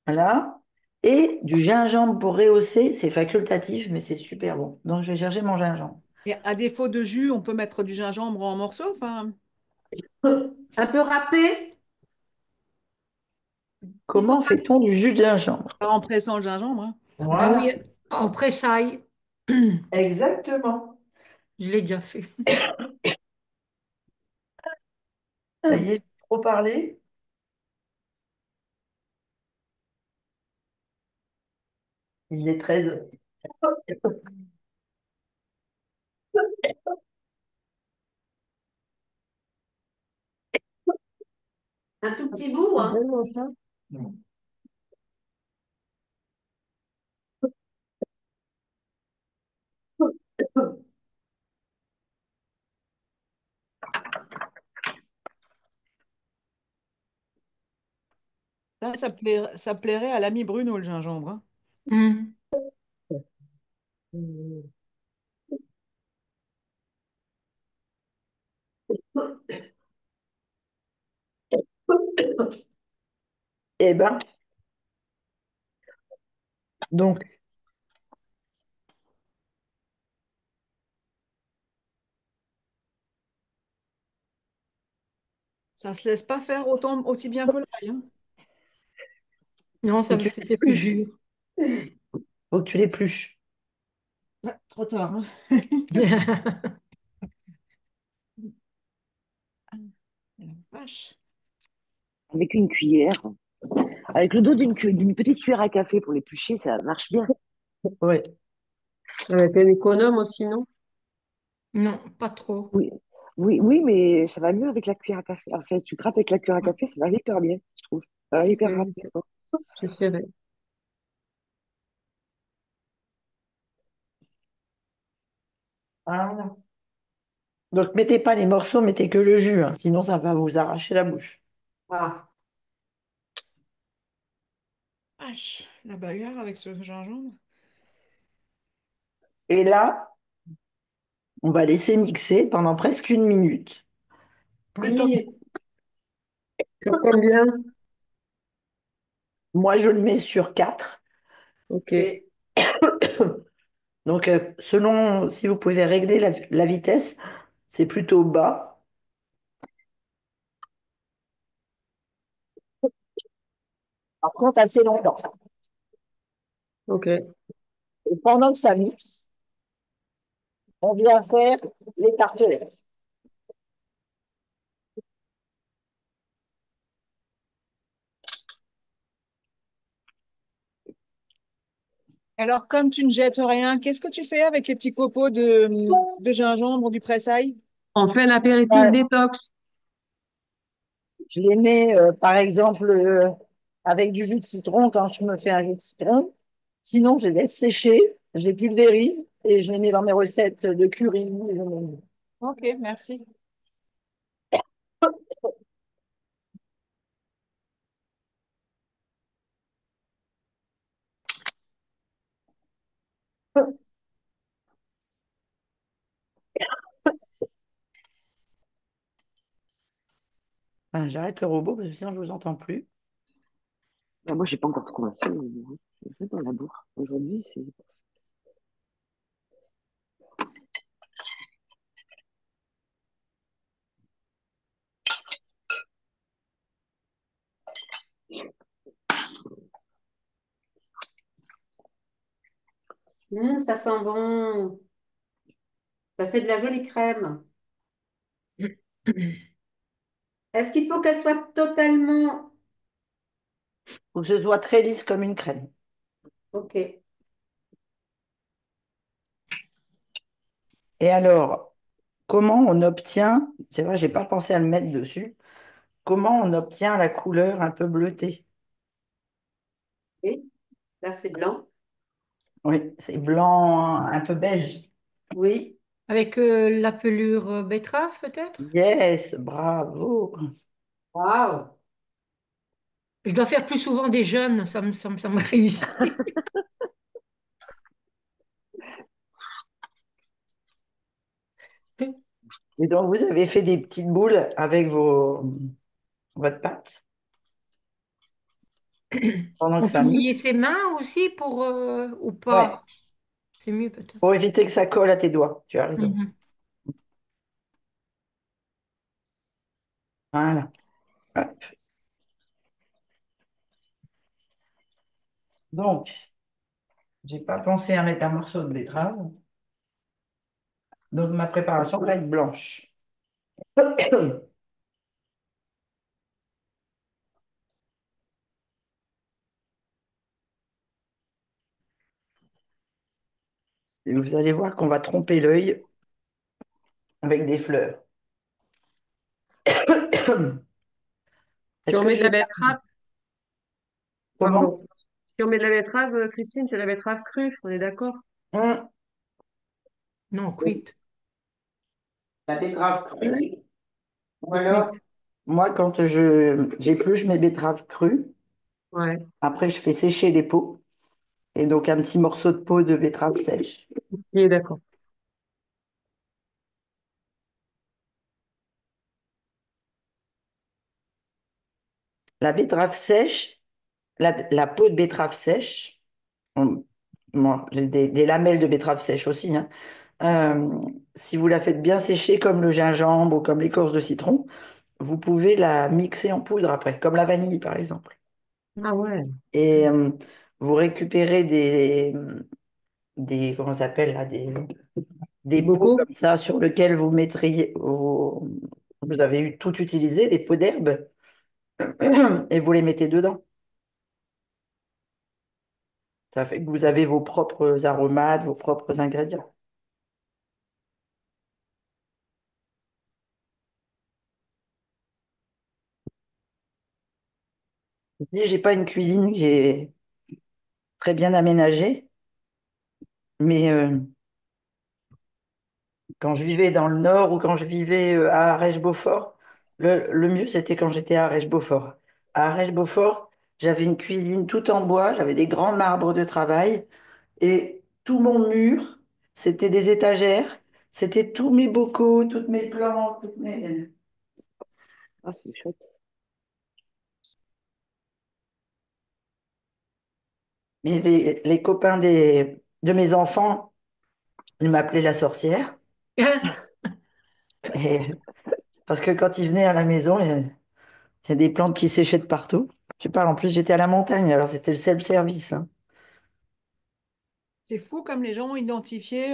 Voilà. Et du gingembre pour rehausser, c'est facultatif, mais c'est super bon. Donc, je vais chercher mon gingembre. Et à défaut de jus, on peut mettre du gingembre en morceaux. Enfin, Un peu râpé? Il faut Comment pas. fait-on du jus de gingembre? pas en pressant le gingembre, hein. Ah oui, Voilà, en pressaille, exactement. je l'ai déjà fait. Ça y est, trop parlé. Il est 13. Un tout petit bout, C'est hein? vraiment ça. Ça plairait à l'ami Bruno, le gingembre, hein. Hmm. Mm. Eh ben, donc, Ça se laisse pas faire autant, aussi bien que l'ail, hein. Non, ça si parce tu que c'est plus l'épluches, dur. faut que tu l'épluches. Ouais, trop tard, hein. La vache. Avec une cuillère, avec le dos d'une petite cuillère à café pour l'éplucher, ça marche bien. Oui. Avec un économe aussi, non? Non, pas trop. Oui, oui, oui, mais ça va mieux avec la cuillère à café. En fait, tu grattes avec la cuillère à café, ça va hyper bien, je trouve. Ça va hyper Ok, rapidement. j'essaierai. Voilà. Donc, mettez pas les morceaux, mettez que le jus, hein, sinon ça va vous arracher la bouche. Ah. Vache, la bagarre avec ce gingembre. Et là, on va laisser mixer pendant presque 1 minute. Une Plutôt, minute. Sur combien? moi, je le mets sur 4. Ok, Ok. Donc, selon si vous pouvez régler la vitesse, c'est plutôt bas. Par contre, assez longtemps. ok. Et pendant que ça mixe, on vient faire les tartelettes. Alors, comme tu ne jettes rien, qu'est-ce que tu fais avec les petits copeaux de gingembre du pressail? On fait un apéritif Ouais, détox. je les mets, par exemple, avec du jus de citron quand je me fais un jus de citron. Sinon, je les laisse sécher, je les pulvérise et je les mets dans mes recettes de curry. Ok, merci. Enfin, j'arrête le robot parce que sinon je vous entends plus. Ah, moi, j'ai pas encore commencé. Je vais dans la bourre. Aujourd'hui, c'est. Ça sent bon. Ça fait de la jolie crème. Est-ce qu'il faut qu'elle soit totalement Faut que ce soit très lisse comme une crème. Ok. Et alors, comment on obtient, c'est vrai, j'ai pas pensé à le mettre dessus, comment on obtient la couleur un peu bleutée? Et là, c'est blanc. Oui, c'est blanc, un peu beige. Oui. Avec la pelure betterave, peut-être? Yes, bravo. Waouh. Je dois faire plus souvent des jeûnes, ça me réussit. Et donc, vous avez fait des petites boules avec votre pâte pendant que On peut ça mouiller mixe. ses mains aussi pour ou Ouais, pas? C'est mieux peut-être. pour éviter que ça colle à tes doigts. Tu as raison. Mhm. Voilà. Hop. Donc, j'ai pas pensé à mettre un morceau de betterave. Donc, ma préparation va être blanche. Et vous allez voir qu'on va tromper l'œil avec des fleurs. Si Est-ce on que met de j'ai la bien... betterave, Comment? pardon. Si on met de la betterave, Christine, c'est la betterave crue, on est d'accord? Hum, Non, cuite. La betterave crue. Ou Ou alors, cuite. moi, quand j'épluche mes betteraves crues, Ouais. après, je fais sécher les peaux. Et donc, un petit morceau de peau de betterave sèche. Ok, d'accord. La betterave sèche, la peau de betterave sèche, on- moi, j'ai des lamelles de betterave sèche aussi, hein. Euh, si vous la faites bien sécher comme le gingembre ou comme l'écorce de citron, vous pouvez la mixer en poudre après, comme la vanille par exemple. Ah ouais. Et vous récupérez comment ça s'appelle là, des Des pots bocaux? comme ça sur lesquels vous mettriez, vous avez eu tout utilisé, des pots d'herbe, et vous les mettez dedans. Ça fait que vous avez vos propres aromates, vos propres ingrédients. Si j'ai pas une cuisine qui est très bien aménagée, mais quand je vivais dans le Nord ou quand je vivais à Arèche-Beaufort, le mieux c'était quand j'étais à Arèche-Beaufort. À Arèche-Beaufort, j'avais une cuisine toute en bois, j'avais des grands marbres de travail et tout mon mur, c'était des étagères, c'était tous mes bocaux, toutes mes plantes, toutes mes... Ah, c'est chouette. Mais les copains de mes enfants, ils m'appelaient la sorcière. Et, parce que quand ils venaient à la maison, il y a des plantes qui séchaient de partout. Je parle, en plus, j'étais à la montagne, alors c'était le self-service, hein. C'est fou comme les gens ont identifié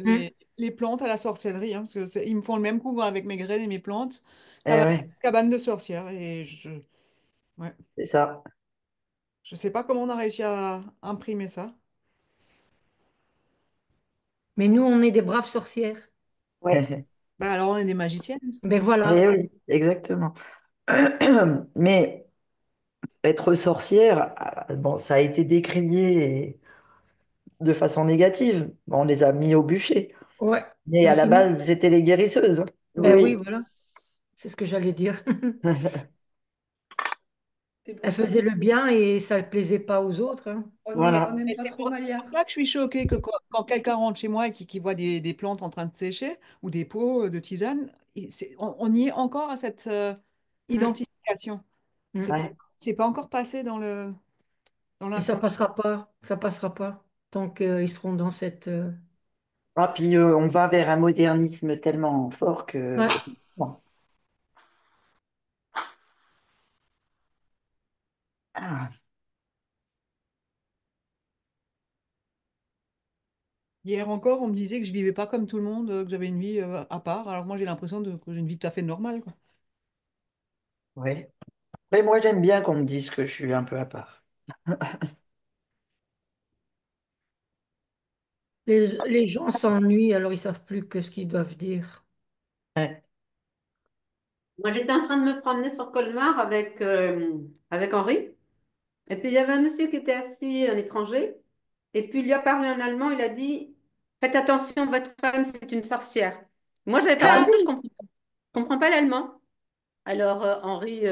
Hmm. les plantes à la sorcellerie, hein, parce que ils me font le même coup avec mes graines et mes plantes. Eh Cabane, ouais, cabane de sorcière. Ouais, c'est ça. je sais pas comment on a réussi à imprimer ça. Mais nous, on est des braves sorcières. Ouais. Bah, alors on est des magiciennes. Ben voilà. Eh oui, exactement. Mais être sorcière, bon, ça a été décrié de façon négative. Bon, on les a mis au bûcher. Ouais. Mais Mais à la sinon, base, c'était les guérisseuses, hein. ben oui, Oui. voilà. C'est ce que j'allais dire. C'est pour Elle ça faisait le bien et ça ne plaisait pas aux autres, hein. on Voilà. n'aime Mais pas trop c'est pour Malia. ça que je suis choquée que quand quelqu'un rentre chez moi et qui voit des plantes en train de sécher ou des pots de tisane, on y est encore à cette Hmm. identification. C'est Hmm. pas, Ouais. c'est pas encore passé dans Et ça l'inconscient. passera pas. Ça passera pas tant qu'ils seront dans cette. Ah, puis on va vers un modernisme tellement fort que... Ouais. Bon. Ah, Hier encore, on me disait que je vivais pas comme tout le monde, que j'avais une vie à part. Alors moi, j'ai l'impression que j'ai une vie tout à fait normale, quoi. ouais. Mais moi, j'aime bien qu'on me dise que je suis un peu à part. Les gens s'ennuient, alors ils savent plus que ce qu'ils doivent dire. Ouais. Moi, j'étais en train de me promener sur Colmar avec Henri. Et puis, il y avait un monsieur qui était assis, un étranger. Et puis, il lui a parlé en allemand. Il a dit, faites attention, votre femme, c'est une sorcière. Moi, je n'avais pas Ah compris, oui. je comprends pas l'allemand. Alors, Henri,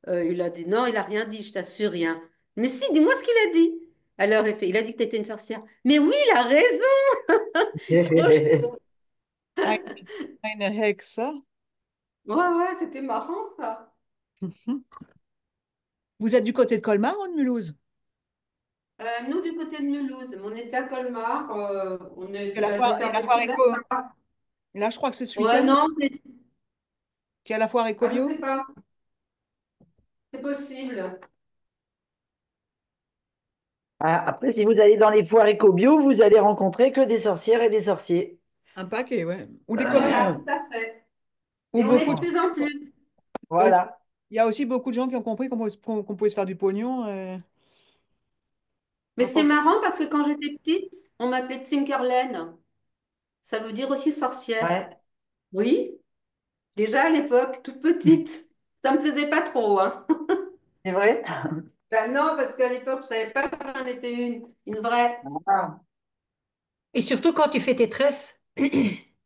il a dit, non, il a rien dit, je t'assure, rien. Mais si, dis-moi ce qu'il a dit. Alors, il a dit que tu étais une sorcière. Mais oui, il a raison. Trop chou. Eine, eine Hexe. Ouais, ouais, c'était marrant, ça. Vous êtes du côté de Colmar ou de Mulhouse? Nous, du côté de Mulhouse, on était à Colmar. Il y Je vais a faire la des foire petits éco. achats. Là, je crois que c'est ce Ouais, week-end non, qu'il y a la foire ah, je éco-bio. sais pas. C'est possible. Ah, après, si vous allez dans les foires éco-bio, vous allez rencontrer que des sorcières et des sorciers. Un paquet, ouais. Ou des Voilà, commerçants. tout à fait. Ou Et on est beaucoup de de... plus en plus. Voilà. Il y a aussi beaucoup de gens qui ont compris qu'on pouvait se faire du pognon. Mais En c'est pensant- marrant parce que quand j'étais petite, on m'appelait Tinkerlen. Ça veut dire aussi sorcière. Ouais, Oui, déjà à l'époque, toute petite. Ça me plaisait pas trop, hein. c'est vrai. Ben non, parce qu'à l'époque, je savais pas que j'en étais une vraie. Ah, Et surtout quand tu fais tes tresses.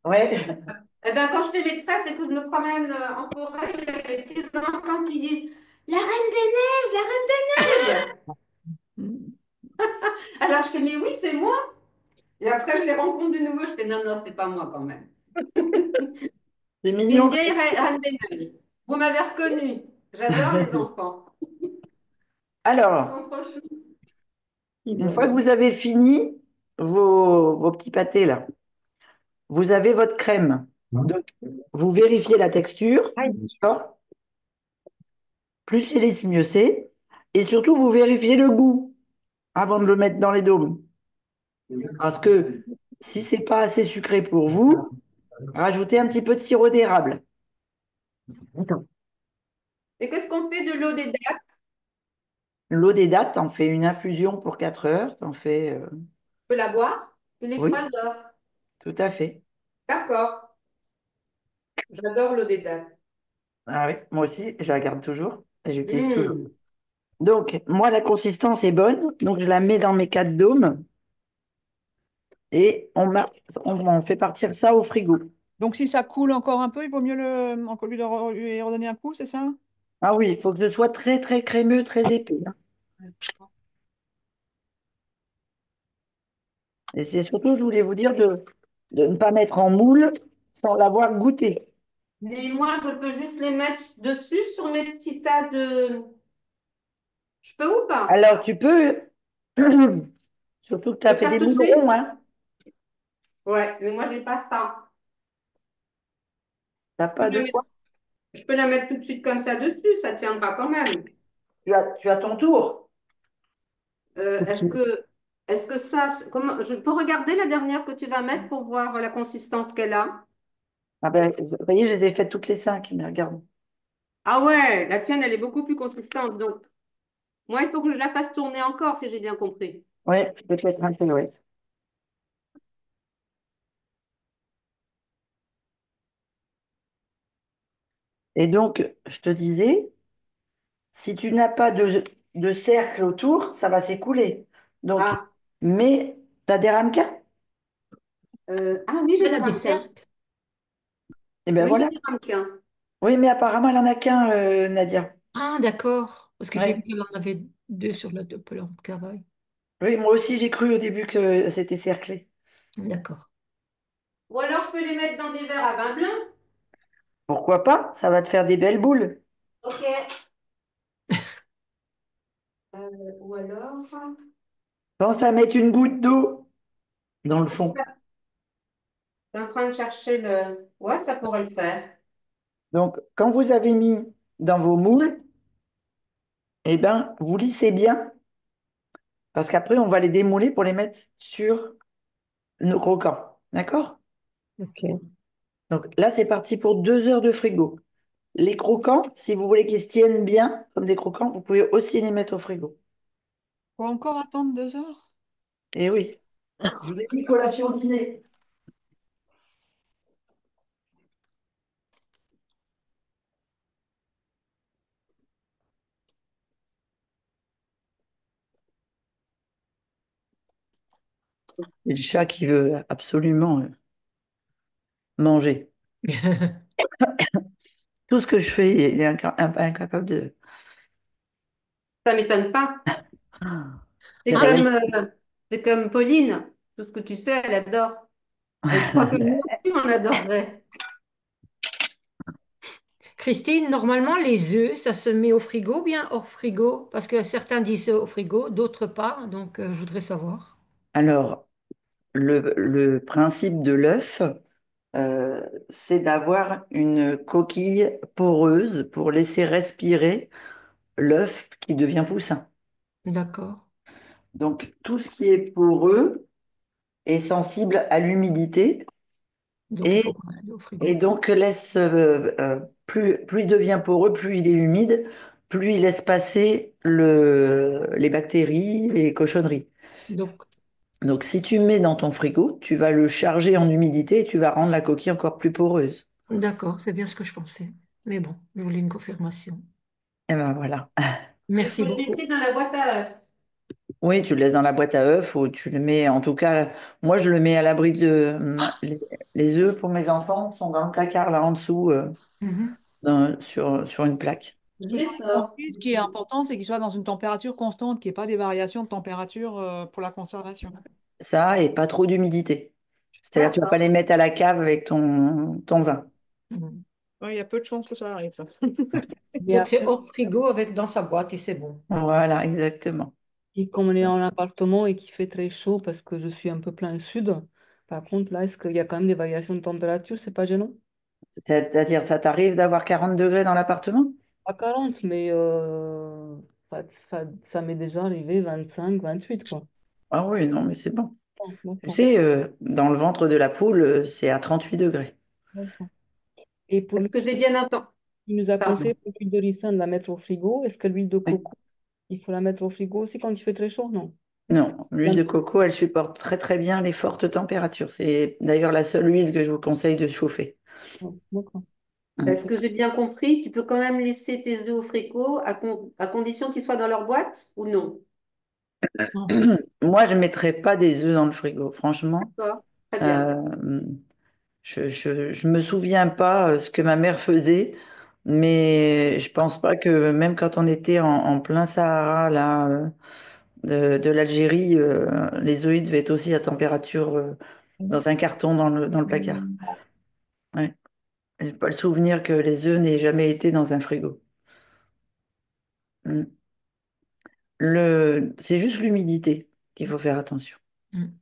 ouais. Eh ben, quand je fais mes tresses et que je me promène en forêt, il y a des petits enfants qui disent La Reine des Neiges, la Reine des Neiges. Alors je fais Mais oui, c'est moi. Et après, je les rencontre de nouveau. Je fais Non, non, c'est pas moi quand même. C'est C'est une mignon. vieille Reine des Neiges. Vous m'avez reconnue. J'adore les enfants. Ils Alors, sont trop choux. une fois que vous avez fini vos petits pâtés là, vous avez votre crème. Donc, vous vérifiez la texture. D'accord. Plus c'est lisse, mieux c'est. Et surtout, vous vérifiez le goût avant de le mettre dans les dômes. Parce que si c'est pas assez sucré pour vous, rajoutez un petit peu de sirop d'érable. Et qu'est-ce qu'on fait de l'eau des dattes? L'eau des dattes, t'en fais une infusion pour 4 heures. T'en fais. Je peux la boire? Une Oui, écraseur. tout à fait. D'accord. J'adore l'eau des dattes. Ah oui, moi aussi, je la garde toujours et j'utilise toujours. Mmh. Donc, moi, la consistance est bonne. Donc, je la mets dans mes 4 dômes et on fait partir ça au frigo. Donc, si ça coule encore un peu, il vaut mieux encore lui redonner un coup, c'est ça? Ah oui, il faut que ce soit très, très crémeux, très épais, hein. Et c'est surtout, je voulais vous dire de ne pas mettre en moule sans l'avoir goûté. Mais moi, je peux juste les mettre dessus sur mes petits tas de... Je peux ou pas? Alors, tu peux, surtout que tu as Le fait faire des tout de moules suite? ronds, hein. Ouais, mais moi, j'ai pas ça. T'as Je pas peux de la mettre, quoi? je peux la mettre tout de suite comme ça dessus, ça tiendra quand même. Tu as ton tour. Est-ce que ça, comment, je peux regarder la dernière que tu vas mettre pour voir la consistance qu'elle a? Ah ben, vous voyez, je les ai faites toutes les 5, mais regarde. Ah ouais, la tienne, elle est beaucoup plus consistante. Donc, moi, il faut que je la fasse tourner encore, si j'ai bien compris. Oui, peut-être un peu, oui. Et donc, je te disais, si tu n'as pas de cercle autour, ça va s'écouler. Donc, Ah, mais tu as des ramequins? ah oui, j'ai Elle des a des ramequins. cercles. Eh bien Oui, j'ai voilà. des ramequins. Oui, mais apparemment, elle en a qu'un, Nadia. Ah, d'accord. Parce que j'ai vu Ouais. qu'elle en avait deux sur le plan de travail. Oui, moi aussi, j'ai cru au début que c'était cerclé. D'accord. Ou alors, je peux les mettre dans des verres à vin blanc. Pourquoi pas? Ça va te faire des belles boules. Ok. Ou alors, Pense à mettre une goutte d'eau dans le fond. je suis en train de chercher le... Ouais, ça pourrait le faire. Donc, quand vous avez mis dans vos moules, eh ben, vous lissez bien, parce qu'après, on va les démouler pour les mettre sur nos croquants. D'accord? Ok. Donc là, c'est parti pour 2 heures de frigo. Les croquants, si vous voulez qu'ils se tiennent bien, comme des croquants, vous pouvez aussi les mettre au frigo. Faut encore attendre 2 heures? Et oui, je vous ai dit collation dîner. Et le chat qui veut absolument manger. Tout ce que je fais, il est incapable de. Ça m'étonne pas. C'est C'est comme, réussi. c'est comme Pauline. Tout ce que tu fais, elle adore. Et je crois que nous aussi, on adorerait. Christine, normalement, les œufs, ça se met au frigo ou bien hors frigo? Parce que certains disent au frigo, d'autres pas. Donc, je voudrais savoir. Alors, le principe de l'œuf, c'est d'avoir une coquille poreuse pour laisser respirer l'œuf qui devient poussin. D'accord. Donc, tout ce qui est poreux est sensible à l'humidité Donc, il et, faut pas aller au et frigo. donc plus il devient poreux, plus il est humide, plus il laisse passer les bactéries, les cochonneries. Donc, Donc, si tu mets dans ton frigo, tu vas le charger en humidité et tu vas rendre la coquille encore plus poreuse. d'accord, c'est bien ce que je pensais. Mais bon, je voulais une confirmation. Et ben voilà. Il faut Merci le beaucoup. laisser dans la boîte à œufs. Oui, tu le laisses dans la boîte à œufs ou tu le mets, en tout cas, moi je le mets à l'abri les œufs pour mes enfants sont dans le placard là en dessous, Mhm. sur une plaque. Je Ce que les j'ai sors. compris, ce qui est important, c'est qu'il soit dans une température constante, qu'il n'y ait pas des variations de température pour la conservation. Ça et pas trop d'humidité. C'est-à-dire tu vas pas D'accord. les mettre à la cave avec ton vin. Mhm. Ouais, il y a peu de chances que ça arrive, ça. Mais Donc, c'est après, hors frigo avec dans sa boîte et c'est bon. Voilà, exactement. et comme on est en appartement et qu'il fait très chaud parce que je suis un peu plein sud, par contre, là, est-ce qu'il y a quand même des variations de température? C'est pas gênant? C'est-à-dire, ça t'arrive d'avoir 40 degrés dans l'appartement? Pas 40, mais ça m'est déjà arrivé 25, 28, quoi. Ah oui, non, mais c'est bon. Ah, Tu d'accord, sais, dans le ventre de la poule, c'est à 38 degrés. d'accord. Et pour Est-ce lui, que j'ai bien entendu? il nous a Pardon. conseillé pour l'huile de ricin de la mettre au frigo. Est-ce que l'huile de Oui. coco, il faut la mettre au frigo aussi quand il fait très chaud? Non. C'est Non, l'huile bien. de coco, elle supporte très très bien les fortes températures. C'est d'ailleurs la seule huile que je vous conseille de chauffer. D'accord. Hum. Est-ce que j'ai bien compris? Tu peux quand même laisser tes œufs au frigo à condition qu'ils soient dans leur boîte ou non? Ah. Moi, je ne mettrais pas des œufs dans le frigo, franchement. D'accord. Très bien. Euh, je me souviens pas ce que ma mère faisait, mais je pense pas que même quand on était en plein Sahara, là, de l'Algérie, les œufs ils devaient être aussi à température dans un carton dans le placard. Ouais. J'ai pas le souvenir que les œufs n'aient jamais été dans un frigo. Mm. C'est juste l'humidité qu'il faut faire attention. Mm.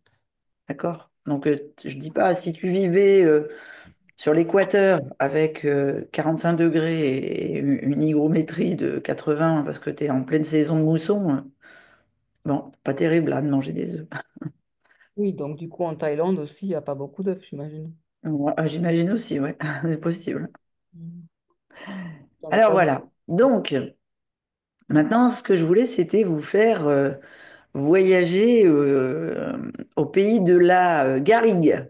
D'accord? Donc, je dis pas, si tu vivais sur l'équateur avec 5 degrés et une hygrométrie de 80 parce que tu es en pleine saison de mousson, bon, pas terrible là de manger des œufs. Oui, donc du coup, en Thaïlande aussi, il n'y a pas beaucoup d'œufs, j'imagine. Ouais, j'imagine aussi, ouais, c'est possible. Mm. Dans le Alors cas où... voilà. Donc, maintenant, ce que je voulais, c'était vous faire voyager au pays de la garrigue,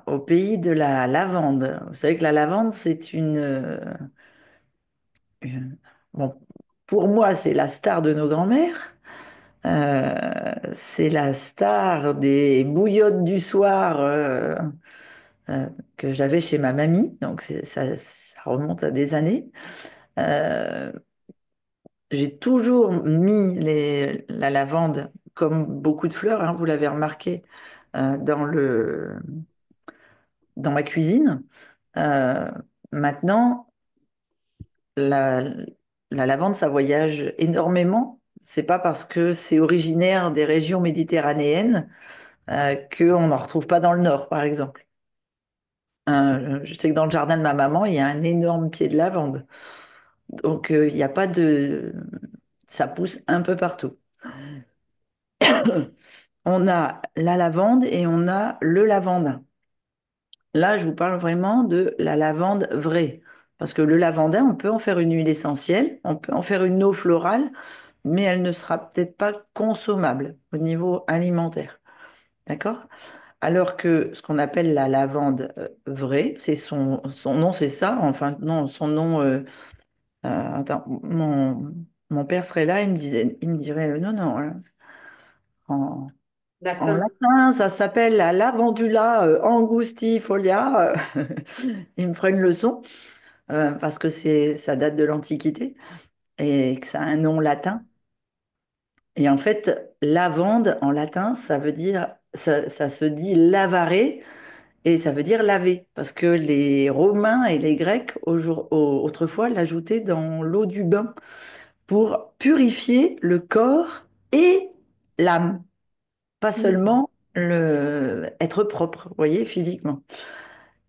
au pays de la lavande. Vous savez que la lavande, c'est bon, pour moi, c'est la star de nos grands-mères. C'est la star des bouillottes du soir euh, que j'avais chez ma mamie. Donc, ça remonte à des années. Euh, j'ai toujours mis la lavande, comme beaucoup de fleurs, hein, vous l'avez remarqué, dans ma cuisine. Euh, Maintenant, la, la lavande, ça voyage énormément. C'est pas parce que c'est originaire des régions méditerranéennes qu'on n'en retrouve pas dans le nord, par exemple. Je sais que dans le jardin de ma maman, il y a un énorme pied de lavande. Donc, il n'y a pas de. Ça pousse un peu partout. On a la lavande et on a le lavandin. Là, je vous parle vraiment de la lavande vraie. Parce que le lavandin, on peut en faire une huile essentielle, on peut en faire une eau florale, mais elle ne sera peut-être pas consommable au niveau alimentaire. D'accord? Alors que ce qu'on appelle la lavande vraie, c'est son nom, c'est ça. Enfin, non, son nom. Attends, mon père serait là, il me dirait non, non. En, en Latin. latin, ça s'appelle la lavandula angustifolia. Il me ferait une leçon parce que ça date de l'Antiquité et que ça a un nom latin. Et en fait, lavande en latin, ça veut dire, ça se dit lavare et ça veut dire laver parce que les Romains et les Grecs autrefois l'ajoutaient dans l'eau du bain pour purifier le corps et l'âme, pas seulement être propre, vous voyez, physiquement.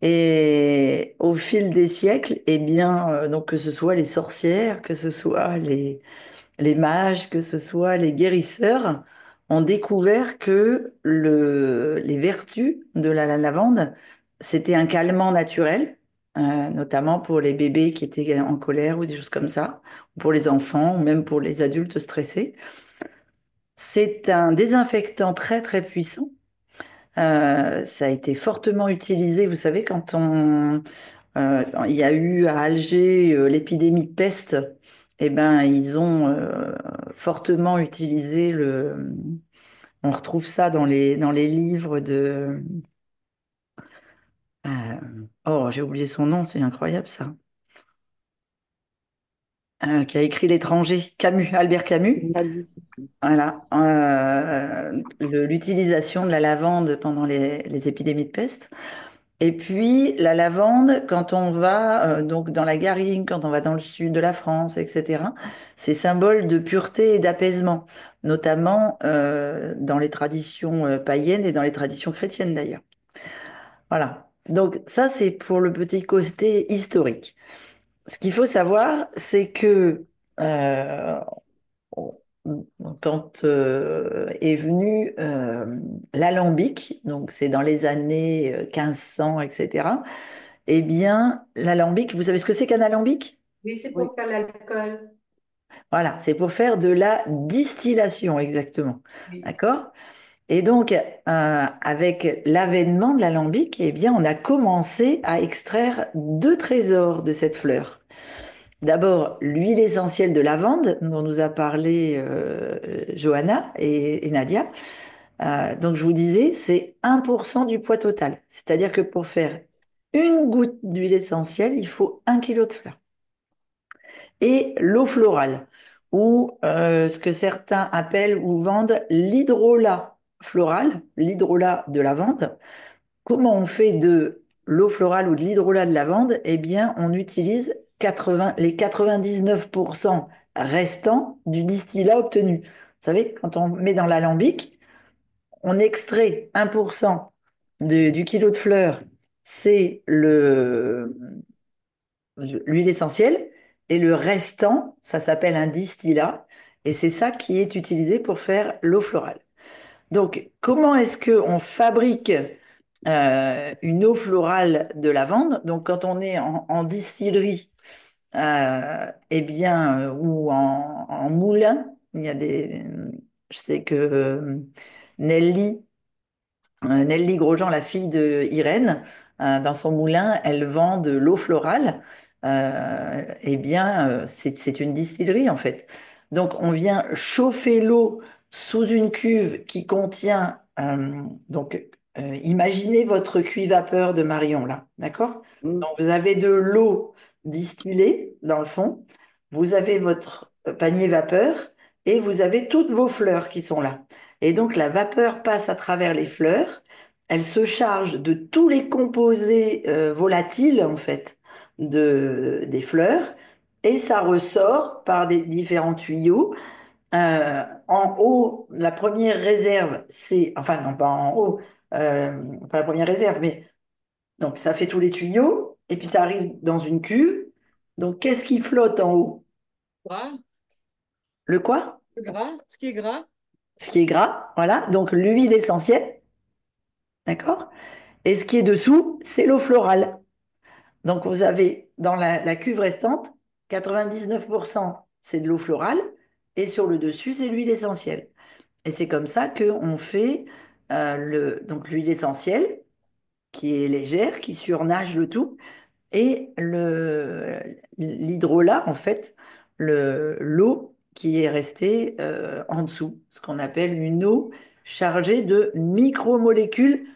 Et au fil des siècles, eh bien, donc que ce soit les sorcières, que ce soit les mages, que ce soit les guérisseurs, ont découvert que les vertus de la lavande, c'était un calmant naturel, notamment pour les bébés qui étaient en colère ou des choses comme ça, ou pour les enfants, ou même pour les adultes stressés. C'est un désinfectant très très puissant. Ça a été fortement utilisé, vous savez, il y a eu à Alger l'épidémie de peste, eh ben, ils ont fortement utilisé on retrouve ça dans les livres euh, oh, j'ai oublié son nom, c'est incroyable ça. Qui a écrit L'étranger, Camus, Albert Camus. Voilà, l'utilisation de la lavande pendant les épidémies de peste. Et puis la lavande, quand on va donc dans la Garrigue, quand on va dans le sud de la France, etc., c'est symbole de pureté et d'apaisement, notamment dans les traditions païennes et dans les traditions chrétiennes d'ailleurs. Voilà. Donc ça, c'est pour le petit côté historique. Ce qu'il faut savoir, c'est que euh, quand est venu l'alambic, donc c'est dans les années 1500, etc., eh bien, l'alambic, vous savez ce que c'est qu'un alambic? Oui, c'est Oui. pour faire l'alcool. Voilà, c'est pour faire de la distillation, exactement. Oui. D'accord? Et donc, avec l'avènement de l'alambic, eh bien, on a commencé à extraire deux trésors de cette fleur. D'abord, l'huile essentielle de lavande, dont nous a parlé Johanna et Nadia. Donc, je vous disais, c'est 1% du poids total. C'est-à-dire que pour faire une goutte d'huile essentielle, il faut 1 kilo de fleurs. Et l'eau florale, ou ce que certains appellent ou vendent l'hydrolat floral, l'hydrolat de lavande. Comment on fait de l'eau florale ou de l'hydrolat de lavande? Eh bien, on utilise les 99% restants du distillat obtenu. Vous savez, quand on met dans l'alambic, on extrait 1% du kilo de fleurs, c'est l'huile essentielle, et le restant, ça s'appelle un distillat, et c'est ça qui est utilisé pour faire l'eau florale. Donc, comment est-ce qu'on fabrique une eau florale de lavande? Donc, quand on est en distillerie, eh bien, ou en moulin, je sais que Nelly Nelly Grosjean, la fille de Irène, dans son moulin, elle vend de l'eau florale. Eh bien, c'est une distillerie en fait. Donc, on vient chauffer l'eau sous une cuve qui contient. Imaginez votre cuit-vapeur de Marion là, d'accord? Mm. Donc, vous avez de l'eau distillée dans le fond. Vous avez votre panier vapeur et vous avez toutes vos fleurs qui sont là. Et donc la vapeur passe à travers les fleurs, elle se charge de tous les composés volatiles en fait des fleurs et ça ressort par des différents tuyaux. En haut, la première réserve, enfin non pas en haut, pas la première réserve, mais donc ça fait tous les tuyaux et puis ça arrive dans une cuve. Donc qu'est-ce qui flotte en haut? Gras, Le quoi? le gras, ce qui est gras. Ce qui est gras, voilà. Donc l'huile essentielle, d'accord? Et ce qui est dessous, c'est l'eau florale. Donc, vous avez dans la cuve restante, 99% c'est de l'eau florale et sur le dessus, c'est l'huile essentielle. Et c'est comme ça qu'on fait donc l'huile essentielle qui est légère, qui surnage le tout, et l'hydrolat, en fait, l'eau qui est restée en dessous, ce qu'on appelle une eau chargée de micromolécules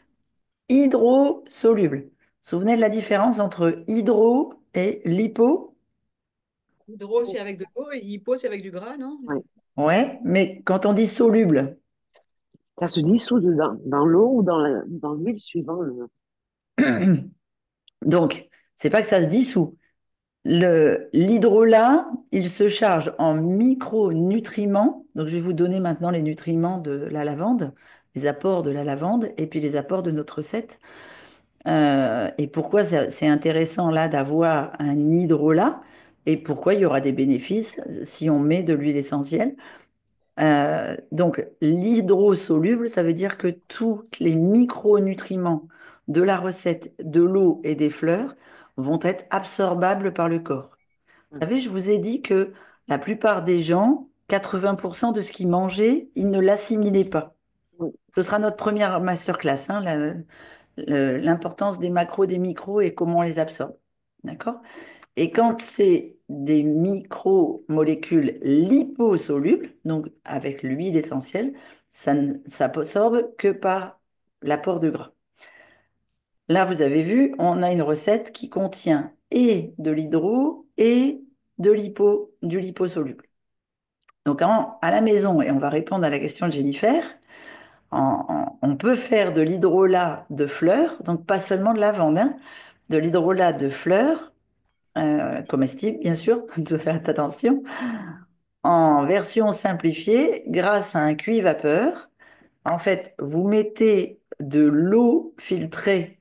hydrosolubles. Vous vous souvenez de la différence entre hydro et lipo? Hydro, c'est avec de l'eau et hypo, c'est avec du gras, non? Ouais. Ouais, mais quand on dit soluble, Ça se dissout dans l'eau ou dans l'huile suivant le. donc, c'est pas que ça se dissout. L'hydrolat, il se charge en micronutriments. Donc, je vais vous donner maintenant les nutriments de la lavande, les apports de la lavande et puis les apports de notre recette. Et pourquoi c'est intéressant là d'avoir un hydrolat et pourquoi il y aura des bénéfices si on met de l'huile essentielle. Donc, l'hydrosoluble, ça veut dire que tous les micronutriments de la recette, de l'eau et des fleurs vont être absorbables par le corps. Vous savez, je vous ai dit que la plupart des gens, 80% de ce qu'ils mangeaient, ils ne l'assimilaient pas. Oui. Ce sera notre première masterclass, hein, l'importance des macros, des micros et comment on les absorbe. D'accord? Et quand c'est des micromolécules liposolubles, donc avec l'huile essentielle, ça ne s'absorbe que par l'apport de gras. Là, vous avez vu, on a une recette qui contient et de l'hydro et du liposoluble. Donc, à la maison, et on va répondre à la question de Jennifer, on peut faire de l'hydrolat de fleurs, donc pas seulement de lavande, hein, de l'hydrolat de fleurs, comestibles, bien sûr, il faut faire attention, en version simplifiée grâce à un cuit-vapeur. En fait, vous mettez de l'eau filtrée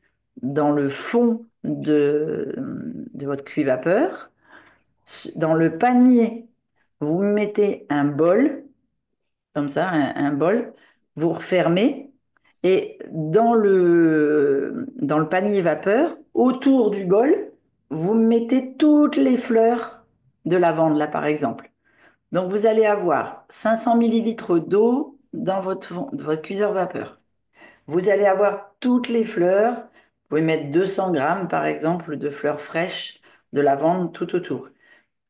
dans le fond de votre cuit-vapeur. Dans le panier, vous mettez un bol, comme ça, un bol, vous refermez. Et dans le panier vapeur, autour du bol, vous mettez toutes les fleurs de lavande, là, par exemple. Donc, vous allez avoir 500 millilitres d'eau dans votre cuiseur vapeur. Vous allez avoir toutes les fleurs. Vous pouvez mettre 200 grammes, par exemple, de fleurs fraîches de lavande tout autour.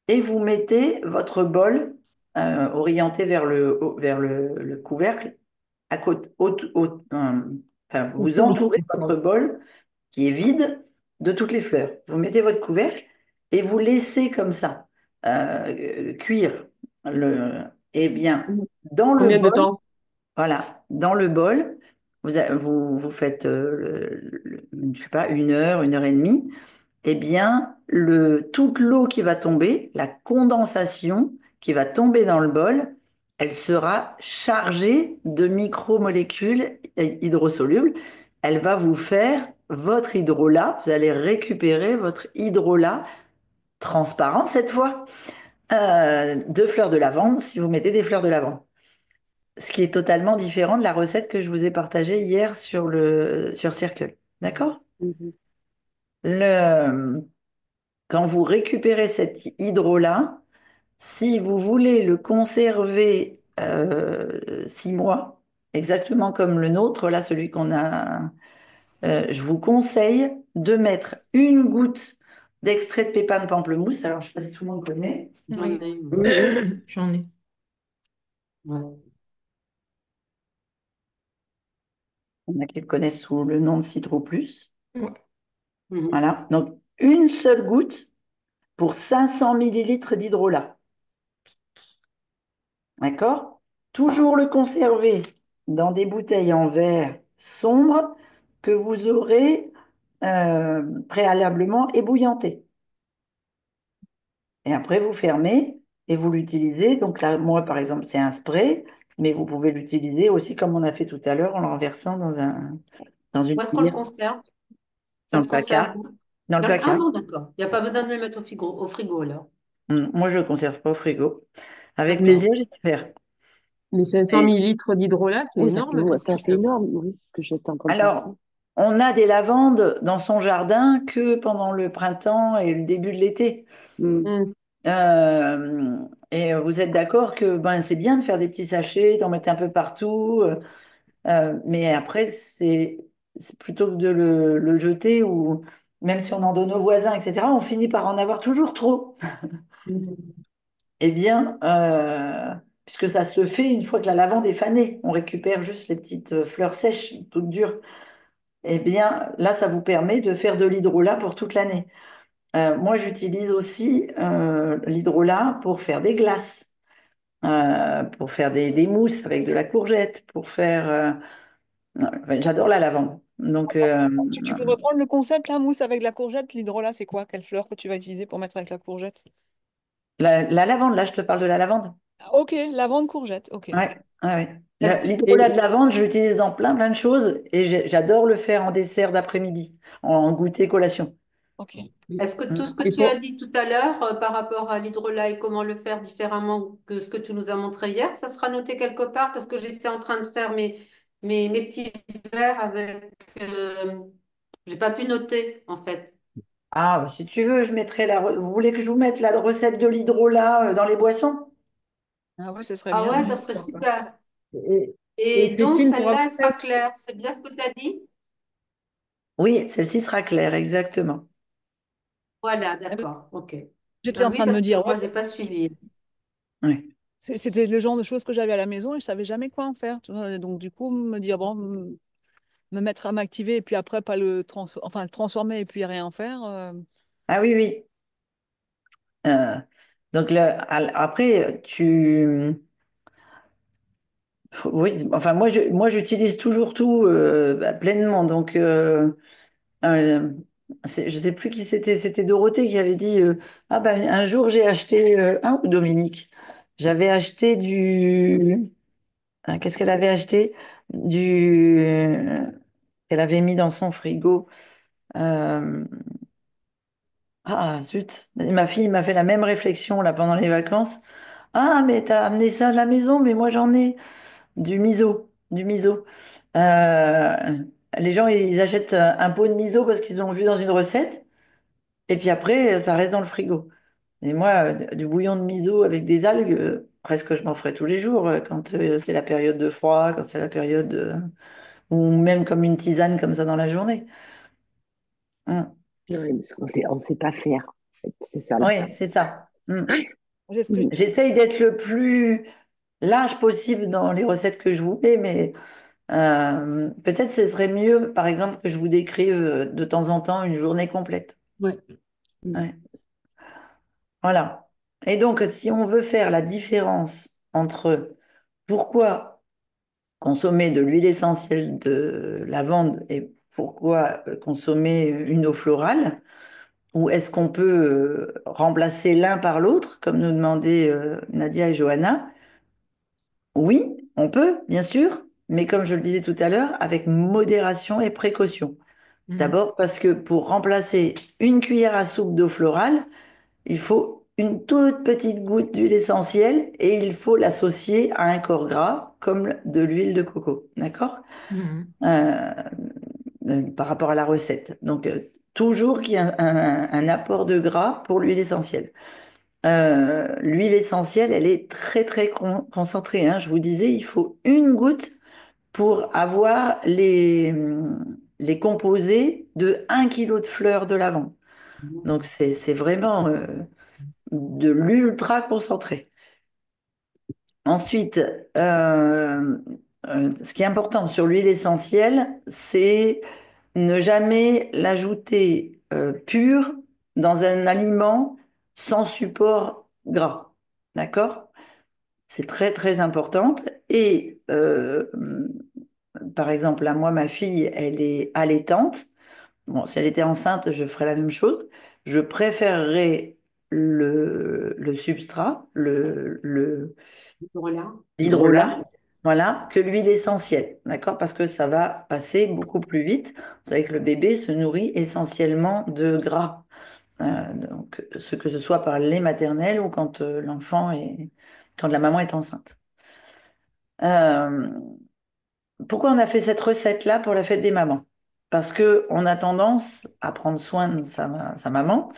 Et vous mettez votre bol orienté vers le couvercle, à côté, enfin, vous entourez votre bol qui est vide de toutes les fleurs. Vous mettez votre couvercle et vous laissez comme ça cuire. Eh bien, dans le Combien de bol, temps? voilà, dans le bol, vous faites, je sais pas, 1 heure, 1 heure et demie. Eh bien, toute l'eau qui va tomber, la condensation qui va tomber dans le bol, elle sera chargée de micromolécules hydrosolubles. Elle va vous faire votre hydrolat. Vous allez récupérer votre hydrolat transparent cette fois de fleurs de lavande si vous mettez des fleurs de lavande. Ce qui est totalement différent de la recette que je vous ai partagée hier sur Circle. D'accord? Mhm. Le, Quand vous récupérez cet hydrolat, si vous voulez le conserver 6 mois, exactement comme le nôtre, là, celui qu'on a, je vous conseille de mettre une goutte d'extrait de pépins de pamplemousse. Alors, je ne sais pas si tout le monde connaît. J'en Oui, ai. Oui, oui. j'en ai. Ouais. Il y en a qui le connaissent sous le nom de Citro Plus. Ouais. Mhm. Voilà. Donc, une seule goutte pour 500 millilitres d'hydrolat. D'accord? Toujours le conserver dans des bouteilles en verre sombre que vous aurez préalablement ébouillanté. Et après, vous fermez et vous l'utilisez. Donc là, moi, par exemple, c'est un spray, mais vous pouvez l'utiliser aussi comme on a fait tout à l'heure en le renversant dans une Où est-ce qu'on le cuillère conserve? dans Ça le se conserve placard. où? Dans le Ah placard. non, d'accord. Il n'y a pas besoin de le mettre au frigo, là. Moi, je ne le conserve pas au frigo. Avec D'accord. plaisir, je vais le faire. Mais 500 Et millilitres d'hydrolat, c'est Oui, énorme, ça fait Christine. énorme, oui, ce que j'étais en train de alors, penser. on a des lavandes dans son jardin que pendant le printemps et le début de l'été. Hmm. Hmm. Et vous êtes d'accord que ben, c'est bien de faire des petits sachets, d'en mettre un peu partout, mais après, c'est plutôt que de le jeter ou même si on en donne aux voisins, etc., on finit par en avoir toujours trop. Eh bien, puisque ça se fait une fois que la lavande est fanée, on récupère juste les petites fleurs sèches, toutes dures. Eh bien, là, ça vous permet de faire de l'hydrolat pour toute l'année. Moi, j'utilise aussi l'hydrolat pour faire des glaces, pour faire des mousses avec de la courgette, pour faire... enfin, j'adore la lavande. Donc, Tu peux reprendre le concept, la mousse avec la courgette, l'hydrolat, c'est quoi? Quelle fleur que tu vas utiliser pour mettre avec la courgette? la lavande, là, je te parle de la lavande. Ah, ok, lavande, courgette, ok. Ouais, ouais, ouais. L'hydrolat de Et, lavande, je l'utilise dans plein, plein de choses et j'adore le faire en dessert d'après-midi, en goûter collation. Ok. Est-ce que tout ce que et tu as pour, dit tout à l'heure par rapport à l'hydrolat et comment le faire différemment que ce que tu nous as montré hier, ça sera noté quelque part parce que j'étais en train de faire mes petits verres avec... j'ai pas pu noter en fait. Ah, bah, si tu veux, je mettrai vous voulez que je vous mette la recette de l'hydrolat dans les boissons? Ah ouais, ce serait Ah bien, ouais, ouais. ça serait super. et, et Et donc Christine, pour celle-là, elle sera après, claire. C'est bien ce que tu as dit? Oui, celle-ci sera claire, exactement. Voilà, Eh ben, d'accord, ok. j'étais Ah en oui, train de parce me que dire, ouais, moi, j'ai pas suivi. Oui. c'était le genre de choses que j'avais à la maison et je savais jamais quoi en faire. Tu vois. Et donc, du coup, me dire, bon, me mettre à m'activer et puis après, pas enfin, le transformer et puis rien en faire. Ah oui, oui. Euh, donc après, oui, enfin moi j'utilise toujours tout bah, pleinement. Donc euh, je sais plus qui c'était Dorothée qui avait dit ah ben un jour j'ai acheté ou Dominique, j'avais acheté qu'est-ce qu'elle avait acheté? Du qu'elle avait mis dans son frigo. Euh, zut, ma fille m'a fait la même réflexion là pendant les vacances. Ah mais t'as amené ça de la maison, mais moi j'en ai. Du miso, du miso. Euh, les gens, ils achètent un pot de miso parce qu'ils ont vu dans une recette, et puis après, ça reste dans le frigo. Et moi, du bouillon de miso avec des algues, presque je m'en ferai tous les jours, quand c'est la période de froid, quand c'est la période, ou même comme une tisane comme ça dans la journée. Mm. Ouais, parce on sait pas faire. En fait. C'est ça Oui, l'affaire. c'est ça. Mm. C'est ce que Hmm. J'essaye d'être le plus large possible dans les recettes que je vous mets, mais peut-être ce serait mieux, par exemple, que je vous décrive de temps en temps une journée complète. Ouais. Hmm. Ouais. Voilà. Et donc, si on veut faire la différence entre pourquoi consommer de l'huile essentielle de lavande et pourquoi consommer une eau florale, ou est-ce qu'on peut remplacer l'un par l'autre, comme nous demandaient Nadia et Johanna? Oui, on peut, bien sûr, mais comme je le disais tout à l'heure, avec modération et précaution. Mhm. D'abord parce que pour remplacer une cuillère à soupe d'eau florale, il faut une toute petite goutte d'huile essentielle et il faut l'associer à un corps gras comme de l'huile de coco. D'accord? Mhm. Euh, Par rapport à la recette. Donc, toujours qu'il y ait un apport de gras pour l'huile essentielle. L'huile essentielle, elle est très, très concentrée, hein. Je vous disais, il faut une goutte pour avoir les composés de 1 kilo de fleurs de lavande. Donc, c'est vraiment de l'ultra concentré. Ensuite, ce qui est important sur l'huile essentielle, c'est ne jamais l'ajouter pure dans un aliment sans support gras. D'accord? C'est très, très important. Et par exemple, là, moi, ma fille, elle est allaitante. Bon, si elle était enceinte, je ferais la même chose. Je préférerais le substrat, Voilà. l'hydrolat, voilà, que l'huile essentielle, d'accord? Parce que ça va passer beaucoup plus vite. Vous savez que le bébé se nourrit essentiellement de gras, donc que ce soit par le lait maternel ou quand quand la maman est enceinte. Euh, Pourquoi on a fait cette recette-là pour la fête des mamans? parce que on a tendance à prendre soin de sa maman.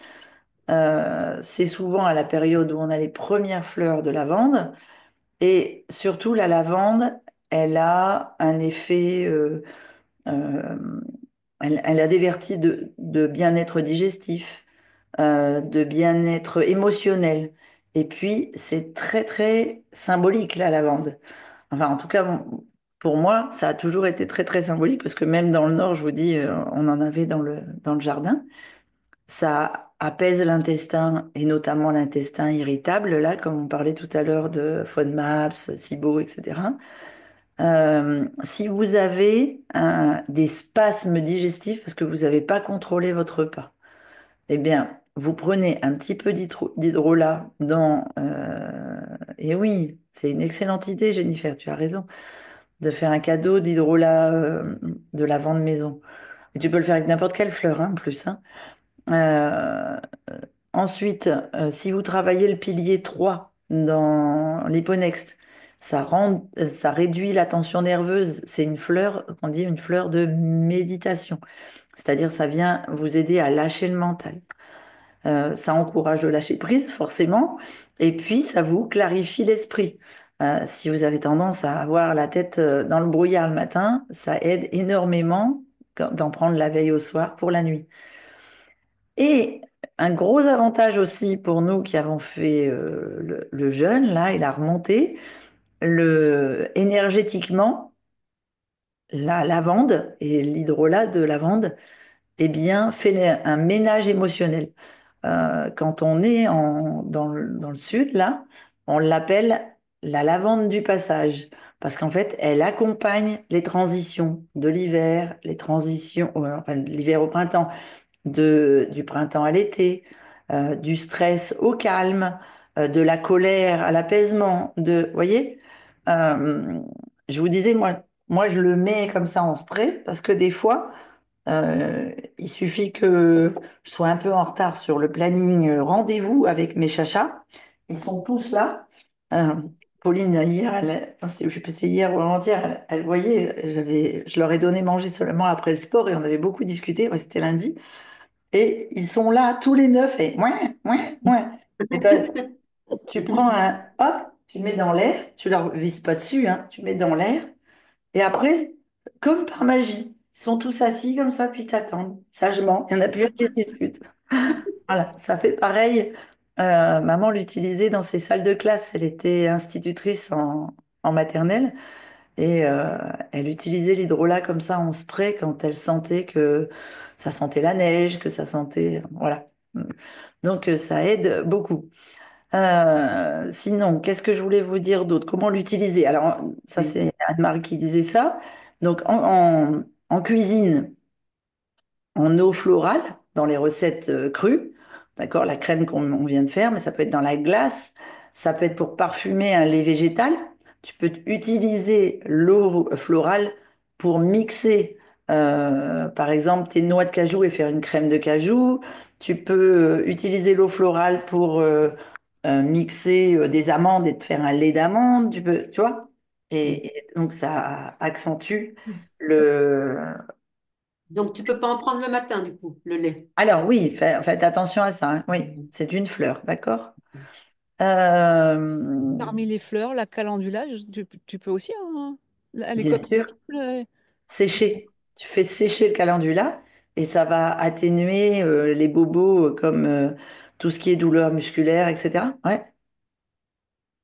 C'est souvent à la période où on a les premières fleurs de lavande. Et surtout, la lavande, elle a un effet, euh, elle a des vertus de bien-être digestif, de bien-être émotionnel. Et puis, c'est très, très symbolique, la lavande. Enfin, en tout cas, pour moi, ça a toujours été très, très symbolique parce que même dans le Nord, je vous dis, on en avait dans le jardin. Ça apaise l'intestin et notamment l'intestin irritable, là, comme on parlait tout à l'heure de FODMAPS, SIBO, etc. Si vous avez des spasmes digestifs parce que vous n'avez pas contrôlé votre repas, eh bien, vous prenez un petit peu d'hydrolat et oui, c'est une excellente idée, Jennifer, tu as raison, de faire un cadeau d'hydrolat de lavande maison. Et tu peux le faire avec n'importe quelle fleur, hein, en plus, hein. Euh, Ensuite, si vous travaillez le pilier 3 dans l'hyponext, ça réduit la tension nerveuse. C'est une fleur, on dit une fleur de méditation. C'est-à-dire, ça vient vous aider à lâcher le mental. Ça encourage le lâcher prise, forcément. Et puis, ça vous clarifie l'esprit. Si vous avez tendance à avoir la tête dans le brouillard le matin, ça aide énormément d'en prendre la veille au soir pour la nuit. Et un gros avantage aussi pour nous qui avons fait le jeûne, là, et la remontée, énergétiquement, la lavande et l'hydrolat de lavande, eh bien, fait un ménage émotionnel. Quand on est dans le sud, là, on l'appelle la lavande du passage. Parce qu'en fait, elle accompagne les transitions de l'hiver, les transitions, enfin, de l'hiver au printemps, du printemps à l'été, du stress au calme, de la colère à l'apaisement, voyez. Euh, je vous disais, moi, je le mets comme ça en spray parce que des fois, il suffit que je sois un peu en retard sur le planning rendez-vous avec mes chachas. Ils sont tous là. Euh, Pauline, hier, je sais pas si hier ou avant-hier, elle voyait, je leur ai donné manger seulement après le sport et on avait beaucoup discuté. Ouais, c'était lundi. Et ils sont là, tous les neuf, et ouais, ouais, ouais. Et ben, tu prends hop, tu mets dans l'air, tu leur vises pas dessus, hein, tu mets dans l'air, et après, comme par magie, ils sont tous assis comme ça, puis t'attendent, sagement. Il n'y en a plus un qui se dispute. Voilà, ça fait pareil. Maman l'utilisait dans ses salles de classe. Elle était institutrice en maternelle. Et elle utilisait l'hydrolat comme ça en spray quand elle sentait que ça sentait la neige, que ça sentait... Voilà. Donc ça aide beaucoup. Sinon, qu'est-ce que je voulais vous dire d'autre? Comment l'utiliser? Alors, ça Oui. c'est Anne-Marie qui disait ça. Donc en cuisine, en eau florale dans les recettes crues. D'accord, la crème qu'on on vient de faire, mais ça peut être dans la glace, ça peut être pour parfumer un lait végétal. Tu peux utiliser l'eau florale pour mixer, par exemple, tes noix de cajou et faire une crème de cajou. Tu peux utiliser l'eau florale pour mixer des amandes et te faire un lait d'amande. Tu vois? Et donc, ça accentue le, Donc, tu peux pas en prendre le matin, du coup, le lait. alors oui, faites attention à ça, hein. Oui, c'est une fleur, d'accord? Euh, Parmi les fleurs, la calendula, tu peux aussi, hein, elle est Bien sûr, comestible. sécher. Tu fais sécher le calendula et ça va atténuer les bobos comme tout ce qui est douleur musculaire, etc. Ouais.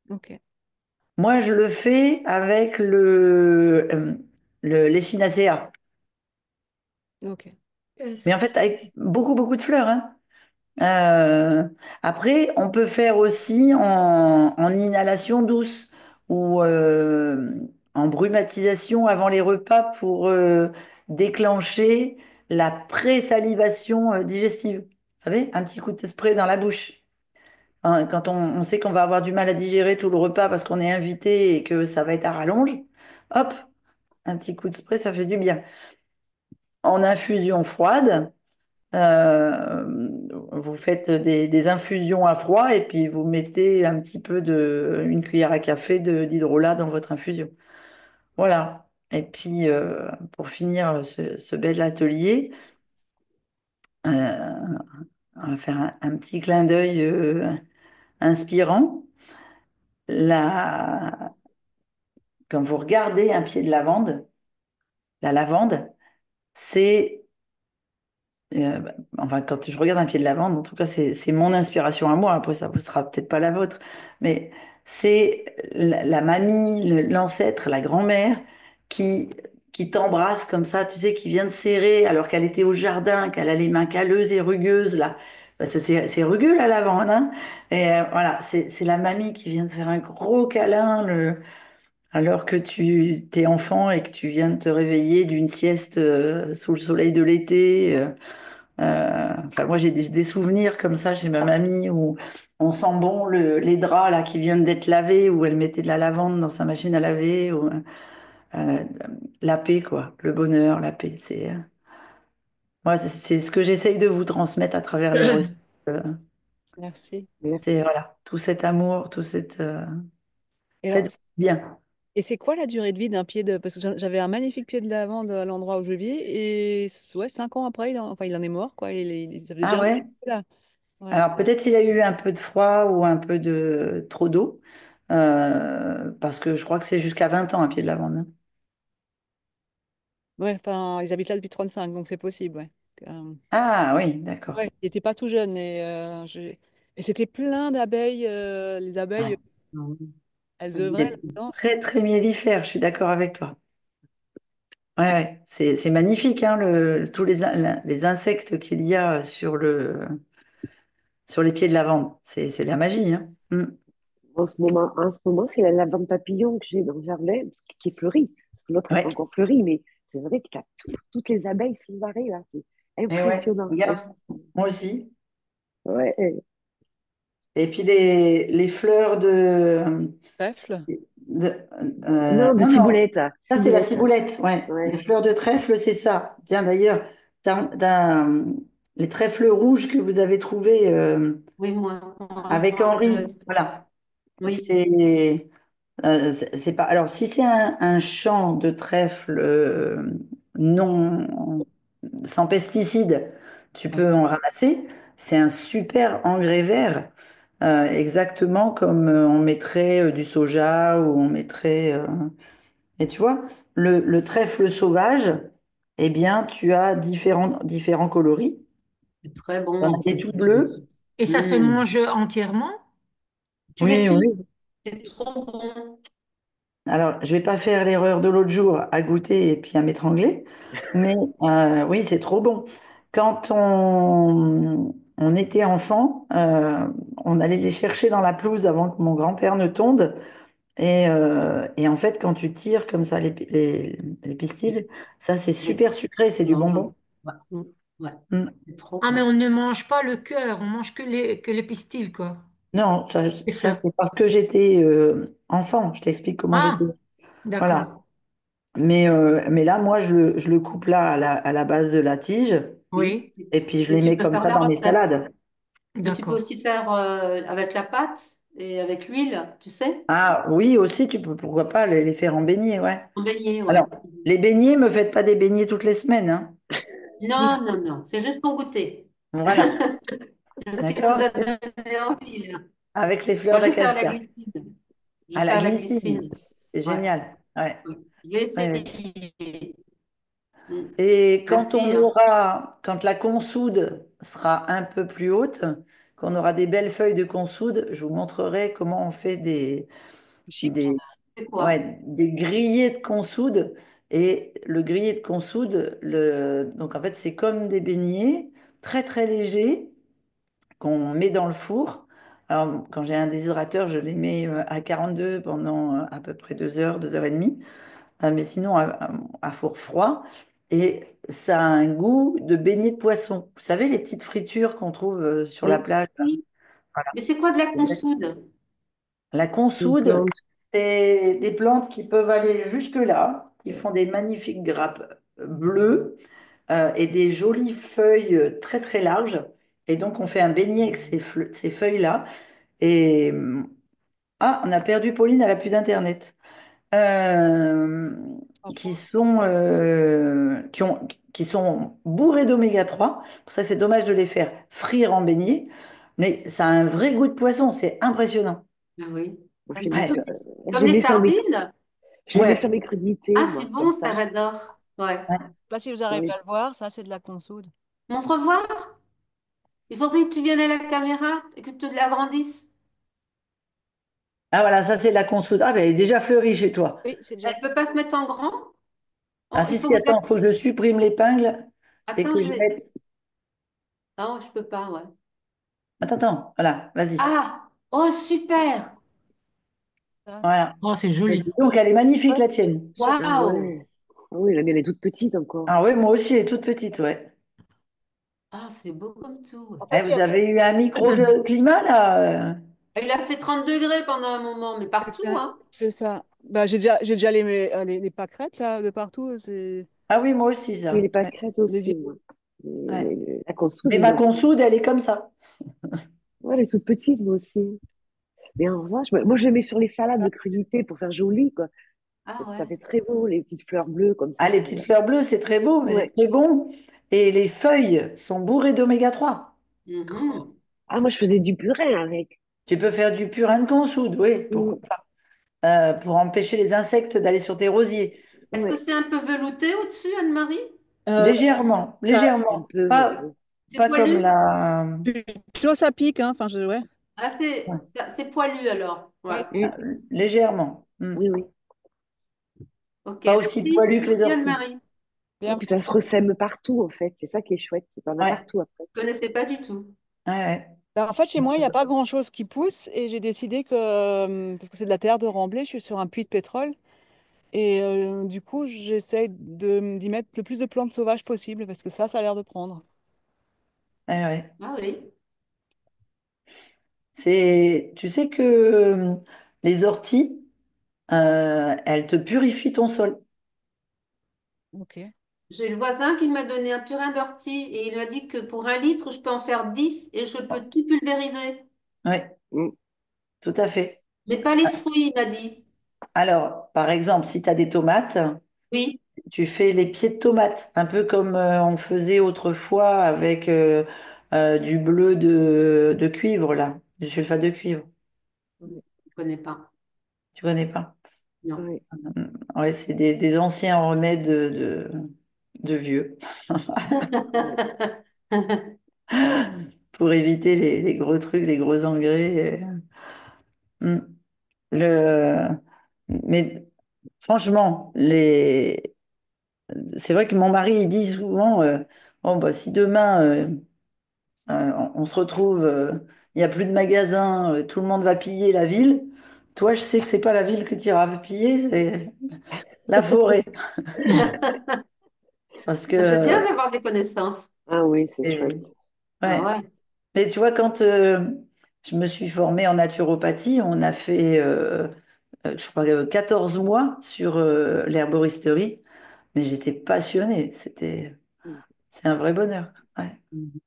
Ok, Moi, je le fais avec l'Echinacea. ok, Qu'est-ce Mais en que fait, c'est? avec beaucoup, beaucoup de fleurs, hein. Euh, Après, on peut faire aussi en inhalation douce ou en brumatisation avant les repas pour déclencher la pré-salivation digestive. Vous savez, un petit coup de spray dans la bouche. Hein, quand on sait qu'on va avoir du mal à digérer tout le repas parce qu'on est invité et que ça va être à rallonge, hop, un petit coup de spray, ça fait du bien. En infusion froide. Vous faites des infusions à froid et puis vous mettez une cuillère à café d'hydrolat dans votre infusion. Voilà. Et puis, pour finir ce bel atelier, euh, on va faire un petit clin d'œil inspirant. La- Quand vous regardez un pied de lavande, la lavande, c'est enfin, quand je regarde un pied de lavande, en tout cas, c'est mon inspiration à moi. Après, ça ne sera peut-être pas la vôtre, mais c'est la mamie, l'ancêtre, la grand-mère qui, qui t'embrasse comme ça, tu sais, qui vient te serrer alors qu'elle était au jardin, qu'elle a les mains calleuses et rugueuses, là. Parce que c'est rugueux, la lavande, hein. Et voilà, c'est la mamie qui vient te faire un gros câlin alors que tu t'es enfant et que tu viens de te réveiller d'une sieste sous le soleil de l'été. Enfin, moi, j'ai des souvenirs comme ça chez ma mamie où on sent bon les draps là qui viennent d'être lavés, où elle mettait de la lavande dans sa machine à laver, ou, euh, la paix, quoi, le bonheur, la paix. Moi, c'est ce que j'essaye de vous transmettre à travers mes recettes. euh, Merci. c'est Merci. voilà, tout cet amour, tout cette Et alors, faites bien. et c'est quoi la durée de vie d'un pied de... Parce que j'avais un magnifique pied de lavande à l'endroit où je vis, et ouais, 5 ans après, enfin, il en est mort, quoi. Ça faisait Ah déjà un ouais? peu là. Ouais. Alors peut-être il a eu un peu de froid ou un peu de trop d'eau, parce que je crois que c'est jusqu'à 20 ans un pied de lavande, hein. Ouais, enfin, ils habitent là depuis 35, donc c'est possible, ouais. Euh, Ah oui, d'accord. ouais, il n'était pas tout jeune, et c'était plein d'abeilles. Les abeilles, Ouais. elles œuvraient C'est là-dedans. très, très mellifère, je suis d'accord avec toi. Ouais, ouais. C'est magnifique, hein, tous les insectes qu'il y a sur les pieds de lavande. C'est la magie, hein. Mm. En ce moment, c'est la lavande papillon que j'ai dans le jardin, qui est fleurie. Parce que l'autre n'est pas Ouais, encore fleurie, mais c'est vrai que tu as toutes les abeilles sans arrêt, là. C'est et ouais, impressionnant. Ouais, regarde, moi aussi. ouais, Et puis les fleurs Trèfle. de- non, de non, non, ciboulette. ça c'est la Ciboulette. ciboulette, ouais. Les Ouais. fleurs de trèfle, c'est ça. Tiens, d'ailleurs, les trèfles rouges que vous avez trouvés Oui, moi, avec Henri, voilà. oui, C'est pas. Alors, si c'est un champ de trèfle non sans pesticides, tu ouais. peux en ramasser. C'est un super engrais vert, exactement comme on mettrait du soja ou on mettrait. Et tu vois, le trèfle sauvage, eh bien, tu as différents coloris. C'est très bon Tu en en as des plus. tout bleus. Et ça se Mm. mange entièrement? Tu les Oui, suces, oui. c'est trop bon. Alors, je vais pas faire l'erreur de l'autre jour à goûter et puis à m'étrangler, mais oui, c'est trop bon. Quand on était enfant, on allait les chercher dans la pelouse avant que mon grand-père ne tombe. Et en fait, quand tu tires comme ça les pistils, ça c'est Oui, super sucré, c'est du bon, bon. bonbon. Ouais, Mm. ouais, Mm. c'est trop Ah, mais bon. on ne mange pas le cœur, on mange que les pistils, quoi. Non, Les ça fleurs. c'est parce que j'étais enfant. Je t'explique comment j'étais. Ah, d'accord. Voilà. Mais là, moi, je le coupe là à la base de la tige Oui. Oui, et puis je Et les tu mets peux comme faire ça la dans mes recette. salades. Mais tu peux d'accord. aussi faire avec la pâte et avec l'huile, tu sais, Ah oui, aussi, tu peux, pourquoi pas les faire en beignets, ouais. en beignet, ouais. Alors, les beignets, me faites pas des beignets toutes les semaines, hein. Non, non, non, c'est juste pour goûter. Voilà, Tu nous d'accord? as donné envie, là. Avec les fleurs Moi, je vais faire la d'acacia. glycine. Je vais À la faire la glycine, glycine. c'est Ouais, génial. Ouais, ouais. Je vais ouais, ouais. essayer. Mm. Et Merci, hein. quand la consoude sera un peu plus haute, qu'on aura des belles feuilles de consoude, je vous montrerai comment on fait Chic. des, C'est quoi? ouais, des grillés de consoude. Et le grillé de consoude, donc en fait, c'est comme des beignets très très légers qu'on met dans le four. Alors, quand j'ai un déshydrateur, je les mets à 42 pendant à peu près 2 heures, 2 heures et demie. Mais sinon, à four froid. Et ça a un goût de beignet de poisson. Vous savez, les petites fritures qu'on trouve sur la plage, là. Oui. Voilà. Mais c'est quoi de la C'est exact. consoude? La Une consoude, plante. c'est des plantes qui peuvent aller jusque-là, qui font des magnifiques grappes bleues et des jolies feuilles très très larges. Et donc, on fait un beignet avec ces feuilles-là. Et on a perdu Pauline, elle a plus d'internet. euh, qui sont, qui sont bourrés d'oméga 3. Pour ça, c'est dommage de les faire frire en beignet. Mais ça a un vrai goût de poisson, c'est impressionnant. Ah oui. Moi, Un je les peu mets Ouais, je comme les les mets sur mes, sardines. je les mets sur ouais, mes crudités, Ah, c'est moi, bon, comme ça, ça. j'adore. Ouais. ouais. Là, si vous arrivez Oui. à le voir, ça, c'est de la consoude. On se revoit? Il faudrait que tu viennes à la caméra et que tu l'agrandisses. Ah voilà, ça c'est la consoude. Ah ben elle est déjà fleurie chez toi. Oui, c'est déjà Elle fait. peut pas se mettre en grand? Ah Oh, il si, faut si, que je la... attends, il faut que je supprime l'épingle et Attends, que je je vais... mette. Non, je peux pas, ouais. Attends, attends, voilà, vas-y. Ah! Oh, super! Ça. Voilà. Oh, c'est Et joli. dis donc, elle est magnifique Ouais, la tienne. sur- Ah Waouh! ouais. Ah oui, la mienne est toute petite encore. Ah oui, moi aussi, elle est toute petite, ouais. Ah, c'est beau comme tout. En Eh, fait, vous avez eu un microclimat là? Il a fait 30 degrés pendant un moment, mais c'est partout, ça. hein. C'est ça. Bah, j'ai déjà les pâquerettes là, de partout. C'est Ah oui, moi aussi, Oui, ça. les Ouais, pâquerettes les aussi, yeux. moi. ouais. La consoude, Mais elle est ma aussi. consoude, elle est comme ça. Ouais, elle est toute petite, moi aussi. Mais en revanche, moi, je les mets sur les salades de crudités pour faire joli, quoi. Ah Ça ouais. fait très beau, les petites fleurs bleues comme Ah, ça. les petites fleurs bleues, c'est très beau, mais c'est Ouais. très bon. Et les feuilles sont bourrées d'oméga 3. Mhm. Ah, moi, je faisais du purin avec. Tu peux faire du purin de consoude, oui, pourquoi Mm, pas. Pour empêcher les insectes d'aller sur tes rosiers. Est-ce que ouais, c'est un peu velouté au-dessus, Anne-Marie? Euh, Légèrement, ça, un légèrement. peu, un Pas, peu. C'est pas comme poilu? la. plutôt ça pique, hein. Enfin, ouais. Ah, c'est poilu alors. Ouais. Oui. Mm, Légèrement. oui, oui. Ok, Pas aussi merci. poilu que les Merci orties. Anne-Marie. Et Bien. puis ça se ressème partout, en fait. C'est ça qui est chouette. C'est qu'on a Ouais, partout après. Je connaissais pas du tout. ouais, Ben, en fait, chez moi, il n'y a pas grand-chose qui pousse et j'ai décidé que, parce que c'est de la terre de Remblai, je suis sur un puits de pétrole et du coup, j'essaie d'y mettre le plus de plantes sauvages possible parce que ça a l'air de prendre. ouais, ouais. Ah oui. Tu sais que les orties, elles te purifient ton sol. Ok. J'ai le voisin qui m'a donné un purin d'ortie et il m'a dit que pour 1 litre, je peux en faire 10 et je peux tout pulvériser. Oui, Mm, tout à fait. Mais pas les fruits, il m'a dit. Alors, par exemple, si tu as des tomates, Oui. tu fais les pieds de tomates, un peu comme on faisait autrefois avec du bleu de cuivre, là, du sulfate de cuivre. Je ne connais pas. Tu connais pas? Non. ouais. Ouais, c'est des anciens remèdes de vieux pour éviter les gros trucs, les gros engrais. Hmm. Le... Mais franchement, c'est vrai que mon mari, il dit souvent, bon, bah, si demain on se retrouve, il n'y a plus de magasins, tout le monde va piller la ville, toi, je sais que c'est pas la ville que tu iras piller, c'est la forêt. Parce C'est bien que, d'avoir des connaissances. Ah oui, c'est chouette. c'est- Ah ouais. ouais. Mais tu vois, quand je me suis formée en naturopathie, on a fait, je crois, 14 mois sur l'herboristerie, mais j'étais passionnée. Mm. C'est un vrai bonheur. Ouais. Mhm.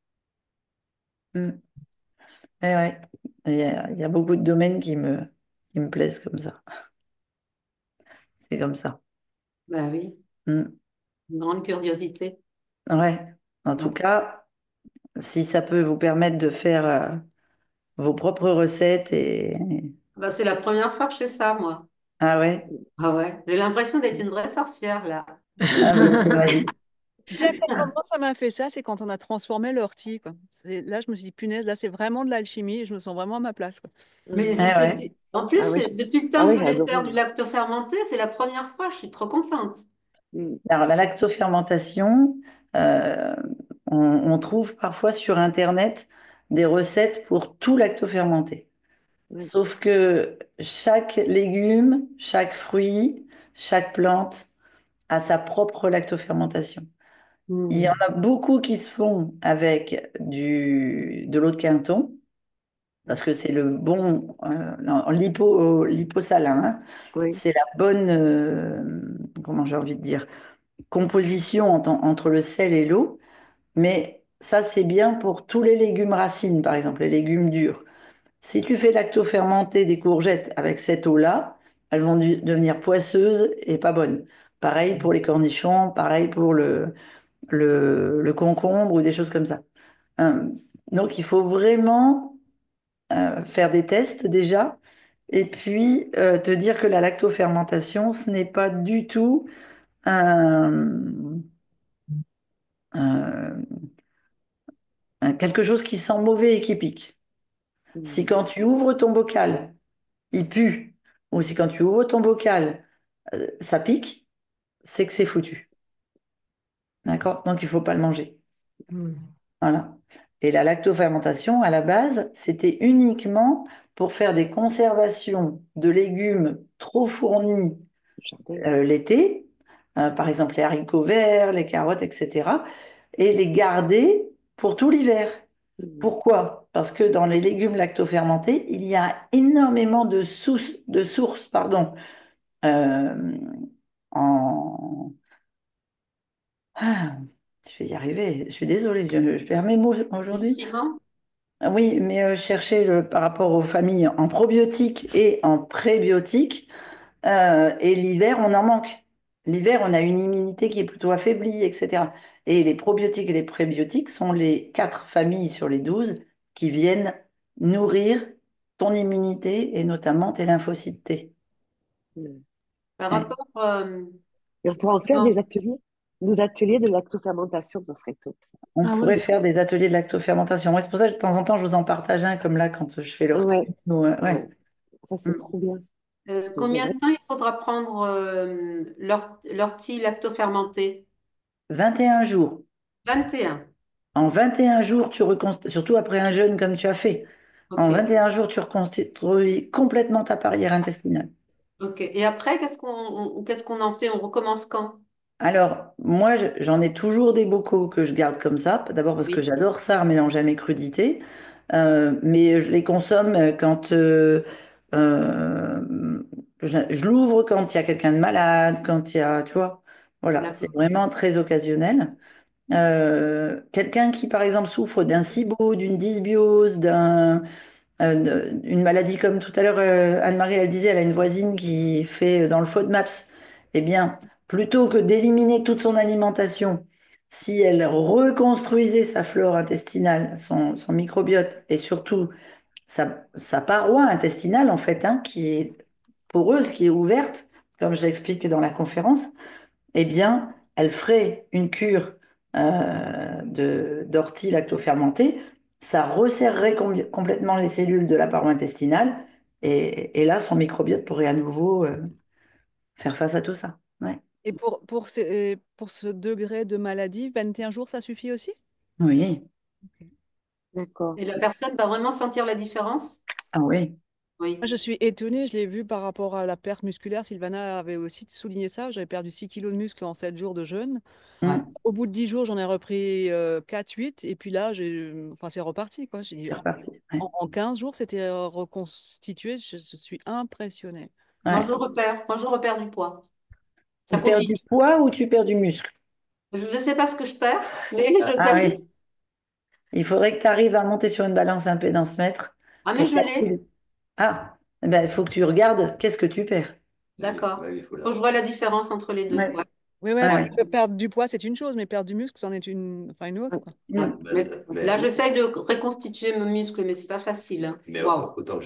Mm. Ouais, ouais. Il y a beaucoup de domaines qui me plaisent comme ça. C'est comme ça. Bah oui, Mm. une grande curiosité. Ouais. En tout Ouais. cas, si ça peut vous permettre de faire vos propres recettes et... Bah, c'est la première fois que je fais ça, moi. Ah ouais? Ah ouais. J'ai l'impression d'être une vraie sorcière, là. Ah ben, t'imagines. Tu sais à quel moment ça m'a fait ça? C'est quand on a transformé l'ortie, quoi. Là, je me suis dit, punaise, là, c'est vraiment de l'alchimie et je me sens vraiment à ma place, quoi. Mais Mm. Ouais, ouais. en plus, Ah ouais, depuis le temps ah que je ouais, j'ai voulais adoré, faire du moi. lactofermenté, c'est la première fois, je suis trop contente. Mm, Alors, la lactofermentation, euh, on trouve parfois sur Internet des recettes pour tout lactofermenter. ouais, Sauf que chaque légume, chaque fruit, chaque plante a sa propre lactofermentation. Il y en Hmm. a beaucoup qui se font avec de l'eau de Quinton, parce que c'est le bon en liposalin, hein. ouais, C'est la bonne, comment j'ai envie de dire, composition entre le sel et l'eau. Mais ça, c'est bien pour tous les légumes racines, par exemple, les légumes durs. Si tu fais lactofermenter des courgettes avec cette eau-là, elles vont devenir poisseuses et pas bonnes. Pareil pour les cornichons, pareil pour le concombre ou des choses comme ça. Euh, donc, il faut vraiment faire des tests déjà et puis te dire que la lactofermentation, ce n'est pas du tout un, un- quelque chose qui sent mauvais et qui pique. Si Mm. quand tu ouvres ton bocal, il pue, ou si quand tu ouvres ton bocal, ça pique, c'est que c'est foutu. D'accord? Donc, il faut pas le manger. Hmm. Voilà. Et la lactofermentation, à la base, c'était uniquement pour faire des conservations de légumes trop fournis Jardin. l'été, par exemple les haricots verts, les carottes, etc., et les garder pour tout l'hiver. Mm. Pourquoi? Parce que dans les légumes lactofermentés, il y a énormément de sources, pardon, euh, en... Ah, je vais y arriver, je suis désolée, je perds mes mots aujourd'hui. Nutriments? Ah oui, mais chercher par rapport aux familles en probiotiques et en prébiotiques, et l'hiver, on en manque. L'hiver, on a une immunité qui est plutôt affaiblie, etc. Et les probiotiques et les prébiotiques sont les 4 familles sur les 12 qui viennent nourrir ton immunité et notamment tes lymphocytes T. Mm. Par Ouais. rapport, Et on pourrait en faire des ateliers de lactofermentation, ça serait top. On Ah pourrait oui. faire des ateliers de lactofermentation. Ouais, c'est pour ça que de temps en temps, je vous en partage un, comme là, quand je fais l'ortie. Ouais, Ouais. ouais, ça Mm. c'est trop bien. Je combien verrai. de temps il faudra prendre l'ortie lactofermentée? 21 jours. 21. En 21 jours, surtout après un jeûne comme tu as fait, en OK. 21 jours, tu reconstruis complètement ta barrière intestinale. OK. Et après, qu'est-ce qu'on en fait? On recommence quand? Alors, moi, j'en ai toujours des bocaux que je garde comme ça. D'abord parce que Oui. j'adore ça, mélanger à mes crudités. Mais je les consomme quand je l'ouvre quand il y a quelqu'un de malade, quand il y a, tu vois. Voilà, c'est D'accord. vraiment très occasionnel. Quelqu'un qui, par exemple, souffre d'un SIBO, d'une dysbiose, une maladie comme tout à l'heure, Anne-Marie, elle disait, elle a une voisine qui fait dans le FODMAPS. Eh bien, plutôt que d'éliminer toute son alimentation, si elle reconstruisait sa flore intestinale, son microbiote et surtout sa paroi intestinale, en fait, hein, qui est poreuse, qui est ouverte, comme je l'explique dans la conférence, eh bien, elle ferait une cure d'ortie lactofermentée, ça resserrerait complètement les cellules de la paroi intestinale, et là, son microbiote pourrait à nouveau faire face à tout ça. Ouais. Et pour ce degré de maladie, 21 jours, ça suffit aussi? Oui, D'accord. Et la personne va vraiment sentir la différence? ah oui. Oui. Moi, je suis étonnée, je l'ai vu par rapport à la perte musculaire. Sylvana avait aussi souligné ça. J'avais perdu 6 kilos de muscle en 7 jours de jeûne. Ouais. Mm. Au bout de 10 jours, j'en ai repris 4-8. Et puis là, enfin, c'est reparti, quoi. J'ai dit, C'est reparti. Ouais. en 15 jours, c'était reconstitué. Je suis impressionnée. Ouais. Moi, je repère du poids. Ça Tu perds du continue. poids ou tu perds du muscle? Je ne sais pas ce que je perds, mais je Ah perds. oui. Il faudrait que tu arrives à monter sur une balance impédance mètre Ah, mais pour je l'ai. calculer. Ah, eh ben, il faut que tu regardes qu'est-ce que tu perds. D'accord. Il faut que je vois la différence entre les deux. Ouais. Ouais. Oui, ouais, parce Ouais. que perdre du poids, c'est une chose, mais perdre du muscle, c'en est enfin, une autre, quoi. Ouais. Mm. Là, j'essaye de reconstituer mes muscles, mais c'est pas facile, hein. Mais Waouh. autant que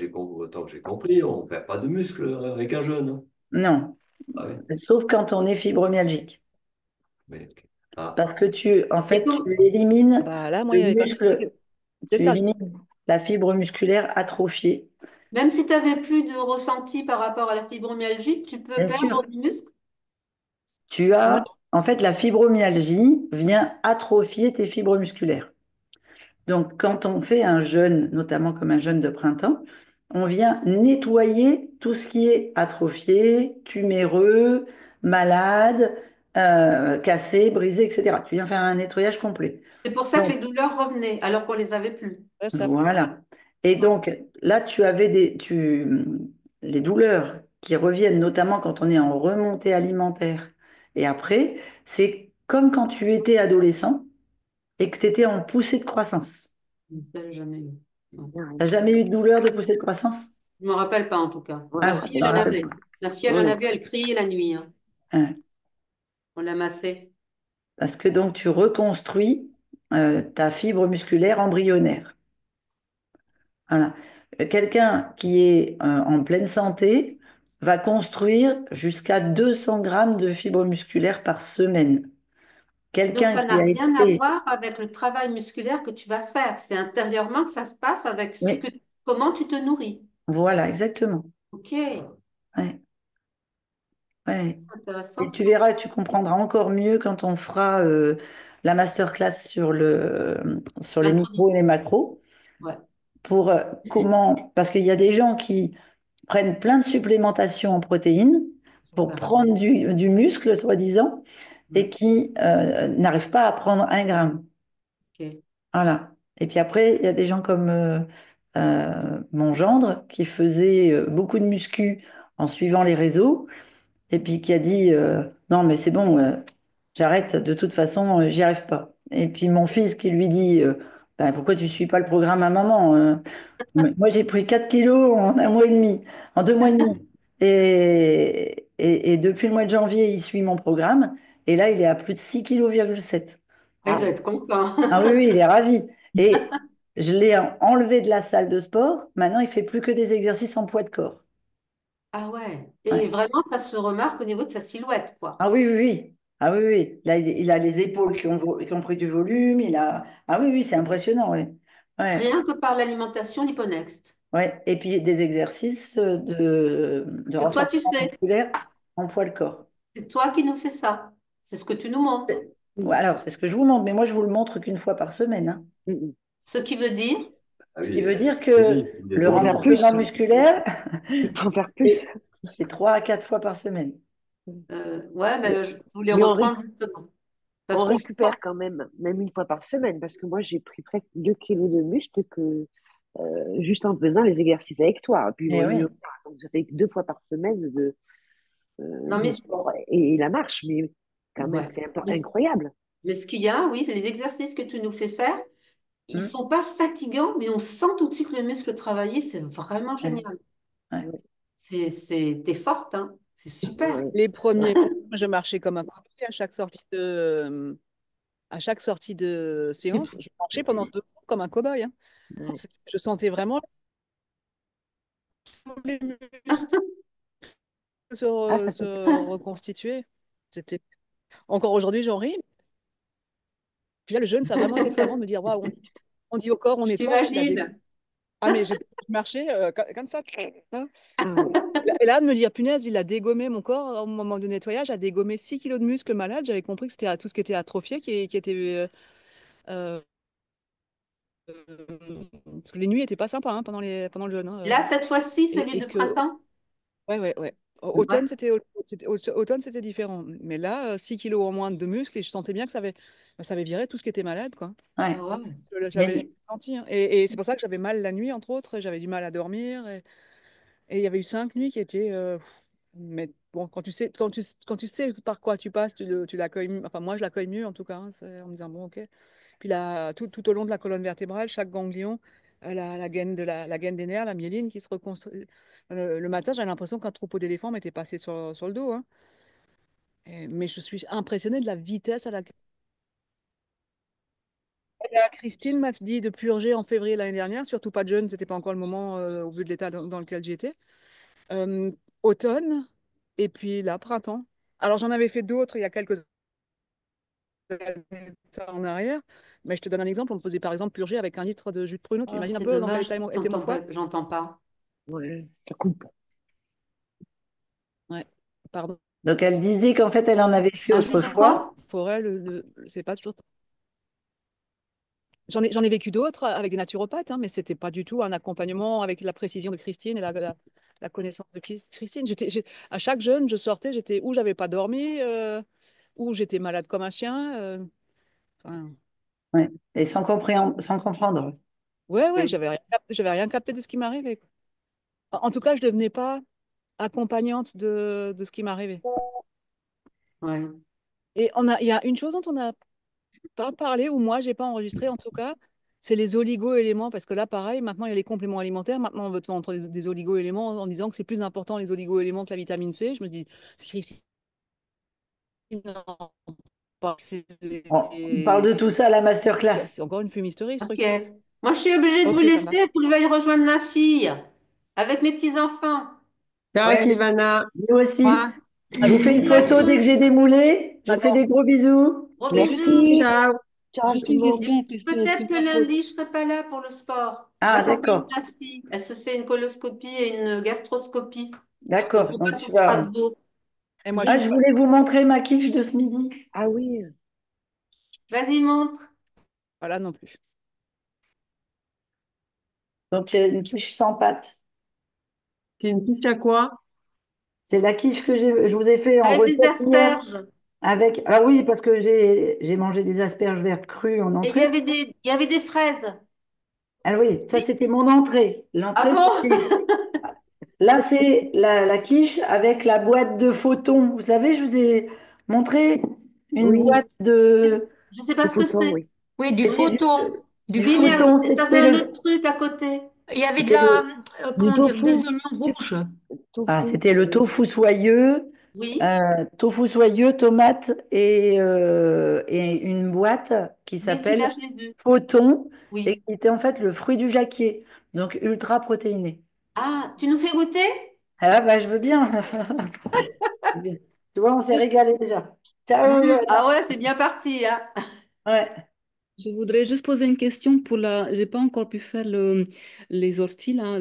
j'ai compris, on ne perd pas de muscle avec un jeune, hein. Non, Ah oui. sauf quand on est fibromyalgique. Mais, ok. Ah, Parce que en Et fait, tu comme- élimines Bah là, moi, il le y avait quand même muscle, c'est tu ça. élimines la fibre musculaire atrophiée. Même si tu n'avais plus de ressenti par rapport à la fibromyalgie, tu peux Bien perdre sûr, du muscle? tu Moi, as, en fait, la fibromyalgie vient atrophier tes fibres musculaires. Donc, quand on fait un jeûne, notamment comme un jeûne de printemps, on vient nettoyer tout ce qui est atrophié, tuméreux, malade, cassé, brisé, etc. Tu viens faire un nettoyage complet. C'est pour ça que Donc, les douleurs revenaient, alors qu'on les avait plus. ouais, ça. voilà. Et donc, là, tu avais les douleurs qui reviennent, notamment quand on est en remontée alimentaire. Et après, c'est comme quand tu étais adolescent et que tu étais en poussée de croissance. Ça, j'ai jamais eu. Non. T'as jamais eu de douleur de poussée de croissance? Je me rappelle pas en tout cas. Ouais, Ma Ah, fille, je me elle en rappelle avait. pas. Ma fille, elle en Ouais. a vu, elle criait la nuit, hein. Hein. On l'a massée. Parce que donc tu reconstruis ta fibre musculaire embryonnaire. Voilà. Quelqu'un qui est en pleine santé va construire jusqu'à 200 grammes de fibres musculaires par semaine. Donc, Quelqu'un ça qui n'a a rien à été... voir avec le travail musculaire que tu vas faire. C'est intérieurement que ça se passe avec Oui, comment tu te nourris. voilà, exactement. Ok, Ouais, ouais. intéressant Et tu ça. verras, tu comprendras encore mieux quand on fera la masterclass sur les micros et les L'introduction. macros Ouais, pour comment, parce qu'il y a des gens qui prennent plein de supplémentation en protéines c'est pour ça. prendre du muscle, soi-disant, et Mm. qui n'arrivent pas à prendre 1 gramme. Ok. Voilà. Et puis après, il y a des gens comme mon gendre qui faisait beaucoup de muscu en suivant les réseaux et puis qui a dit non, mais c'est bon, j'arrête, de toute façon, j'y arrive pas. Et puis mon fils qui lui dit ben, pourquoi tu suis pas le programme à maman? Moi, j'ai pris 4 kilos en 1 mois et demi, en 2 mois et demi. Et depuis le mois de janvier, il suit mon programme. Et là, il est à plus de 6,7 kg. Il Ah doit ouais. être content. Ah oui, oui, il est ravi. Et je l'ai enlevé de la salle de sport. Maintenant, il fait plus que des exercices en poids de corps. Ah ouais. Et Ouais. vraiment, ça se remarque au niveau de sa silhouette, quoi. Ah oui, oui, oui. Ah oui, oui. Là, il a les épaules qui ont pris du volume. Ah oui, oui, c'est impressionnant, oui. Ouais. Rien que par l'alimentation Liponext. Ouais. Et puis des exercices de Que toi, tu renforcement fais. musculaire en poids de corps. C'est toi qui nous fais ça. C'est ce que tu nous montres. Ouais, alors, c'est ce que je vous montre, mais moi, je vous le montre qu'une fois par semaine, hein. Mm. Ce qui veut dire, Ah Ce qui oui, veut dire c'est que dit, il est le Faut en faire dormant. renforcement plus. musculaire, Il faut en faire plus. c'est c'est 3 à 4 fois par semaine. ouais, Mais, ben, je voulais mais reprendre justement. Parce on qu'on sent. récupère quand même, même 1 fois par semaine, parce que moi, j'ai pris presque 2 kilos de muscle que juste en faisant les exercices avec toi, en Eh buvant du oui, yoga. Donc, ça fait 2 fois par semaine Non, de mais, sport et la marche, mais quand même, ouais. c'est Mais, incroyable. mais ce qu'il y a, oui, c'est les exercices que tu nous fais faire. Ils hum, sont pas fatigants, mais on sent tout de suite le muscle travailler. C'est vraiment ouais, génial. ouais. T'es forte, hein. C'est super. Ouais. Les premiers mois, je marchais comme un cobaye à chaque sortie de séance. Je marchais pendant 2 jours comme un cobaye, hein. Ouais. Je sentais vraiment tous les muscles Ah, ça se fait... reconstituer. C'était... Encore aujourd'hui, j'en ris. Puis là, le jeûne, ça a vraiment été flagrant de me dire, waouh, on dit au corps, on Je nettoie. Et puis là, t'imagine. ah, mais j'ai marché comme ça, hein. Ah, ouais. Et là, de me dire, punaise, il a dégommé mon corps au moment de nettoyage, a dégommé 6 kilos de muscles malades. J'avais compris que c'était tout ce qui était atrophié, qui était. Euh, parce que les nuits n'étaient pas sympas, hein, pendant le jeûne, hein, Là, cette fois-ci, celui et de que, printemps. ouais, ouais, ouais. Ouais. Automne, c'était différent. Mais là, 6 kilos en moins de muscles, et je sentais bien que ça avait viré tout ce qui était malade, quoi. Ouais. Ah ouais. J'avais Mais senti, hein. Et c'est pour ça que j'avais mal la nuit, entre autres. J'avais du mal à dormir. Et il y avait eu 5 nuits qui étaient. Mais bon, quand tu sais par quoi tu passes, tu l'accueilles mieux. Enfin, moi, je l'accueille mieux, en tout cas, hein, en me disant, bon, ok. Puis là, tout au long de la colonne vertébrale, chaque ganglion, la gaine la gaine des nerfs, la myéline qui se reconstruit. Le matin, j'avais l'impression qu'un troupeau d'éléphants m'était passé sur le dos, hein. Mais je suis impressionnée de la vitesse à laquelle. Christine m'a dit de purger en février l'année dernière, surtout pas de jeûne, c'était pas encore le moment au vu de l'état dans lequel j'étais. Euh, Automne, et puis là, printemps. Alors j'en avais fait d'autres il y a quelques années en arrière, mais je te donne un exemple. On me faisait par exemple purger avec 1 litre de jus de pruneau. Tu Oh, imagines un c'est peu dans quel dommage. état était mon foie? J'entends pas. Ouais, ça coupe. Ouais, pardon. donc elle disait qu'en fait, elle en avait fait Un jus de quoi? autrefois. Forêt, c'est pas toujours. J'en ai vécu d'autres avec des naturopathes, hein, mais c'était pas du tout un accompagnement avec la précision de Christine et la connaissance de Christine. À chaque jeûne, je sortais, j'étais où j'avais pas dormi, où j'étais malade comme un chien. Enfin, Ouais. Et sans comprendre. ouais, ouais, Oui. j'avais rien capté de ce qui m'arrivait. En tout cas, je devenais pas accompagnante de ce qui m'arrivait. Ouais. Et il y a une chose dont on n'a pas parlé, ou moi, j'ai pas enregistré en tout cas, c'est les oligo-éléments, parce que là, pareil, maintenant, il y a les compléments alimentaires. Maintenant, on veut te vendre des oligo-éléments en disant que c'est plus important les oligo-éléments que la vitamine C. Je me dis, c'est Christine, non, On parle de tout ça à la masterclass. c'est encore une fumisterie, ce Ok. truc. Moi, je suis obligée de vous Ok, ça laisser marche. pour que j'aille rejoindre ma fille avec mes petits-enfants. Ciao, Ouais, Sylvana. nous aussi. Ouais. Je vous fais une Bisous à photo dès que j'ai tous. démoulé. Je vous fais Attends, des gros bisous. Gros bisous. Merci. Ciao. Ciao Juste tout le une monde. question, Christine, Peut-être que excuse-moi lundi, je ne serai pas là pour le sport. Ah, J'accompagne d'accord. ma fille. Elle se fait une coloscopie et une gastroscopie. Donc, on ne D'accord. peut Donc pas tu sur vas. Strasbourg. et moi, je Ah, suis je pas. voulais vous montrer ma quiche de ce midi. Ah oui. Vas-y, montre. Voilà non plus. Donc, une quiche sans pâte. C'est une quiche à quoi? C'est la quiche que je vous ai fait en Avec des recette hier. asperges. Avec. Ah oui, parce que j'ai mangé des asperges vertes crues en Et entrée. il y avait des fraises. Ah oui, ça Oui. c'était mon entrée. Ah L'entrée, bon? c'était. Là, c'est la quiche avec la boîte de photons. Vous savez, je vous ai montré une Oui. boîte de. Je ne sais pas De ce que photos, c'est. oui. Oui, du C'était photon. Du du Oui, mais photon. photon. ça fait un autre truc à côté. Il y avait de C'était la, le, Du comment dire, des tofu. oignons rouges. Tofu. c'était le tofu soyeux, Oui, tomate et une boîte qui oui, s'appelle celui-là, je l'ai vu. photon et Oui. qui était en fait le fruit du jacquier, donc ultra protéiné. Ah, tu nous fais goûter? Ah bah je veux bien. Tu vois, on s'est régalé déjà. Ciao, Ah Johanna. ouais, c'est bien parti, hein. Ouais. Je voudrais juste poser une question pour la. J'ai pas encore pu faire les orties là.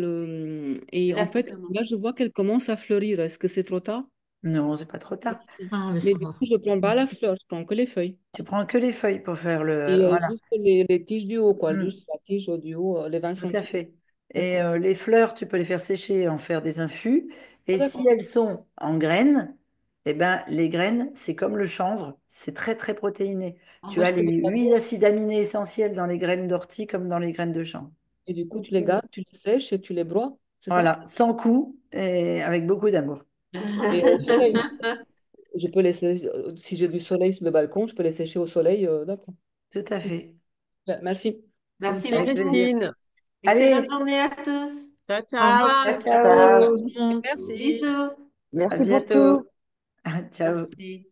Et en fait, Exactement. là, je vois qu'elle commence à fleurir. Est-ce que c'est trop tard? Non, c'est pas trop tard. Ah, mais Mais ça du va. coup, je prends pas la fleur, je prends que les feuilles. Tu prends que les feuilles pour faire le. Et Voilà. juste les tiges du haut, quoi. Mm, Juste la tige du haut, les 20 tout à centimètres. fait. Et D'accord. les fleurs, tu peux les faire sécher et en faire des infus. Ah, Et si d'accord. elles sont en graines, eh ben, les graines, c'est comme le chanvre, c'est très très protéiné. Ah Tu Moi, as je peux les les 8 garder. acides aminés essentiels dans les graines d'ortie comme dans les graines de chanvre. Et du coup, tu les Ok. gardes, tu les sèches et tu les broies, c'est ça? Voilà, sans coup et avec beaucoup d'amour. Et au soleil, je peux les sécher, si j'ai du soleil sur le balcon, je peux les sécher au soleil, d'accord. Tout à fait. Merci. Merci Ciao, Avec plaisir. beaucoup. Christine. Excellente Allez, journée à tous. Ciao, Au ciao. ciao, revoir. ciao. Ciao. Tout le monde. Merci. Bisous. À Merci pour tout. bientôt. Ciao. Merci.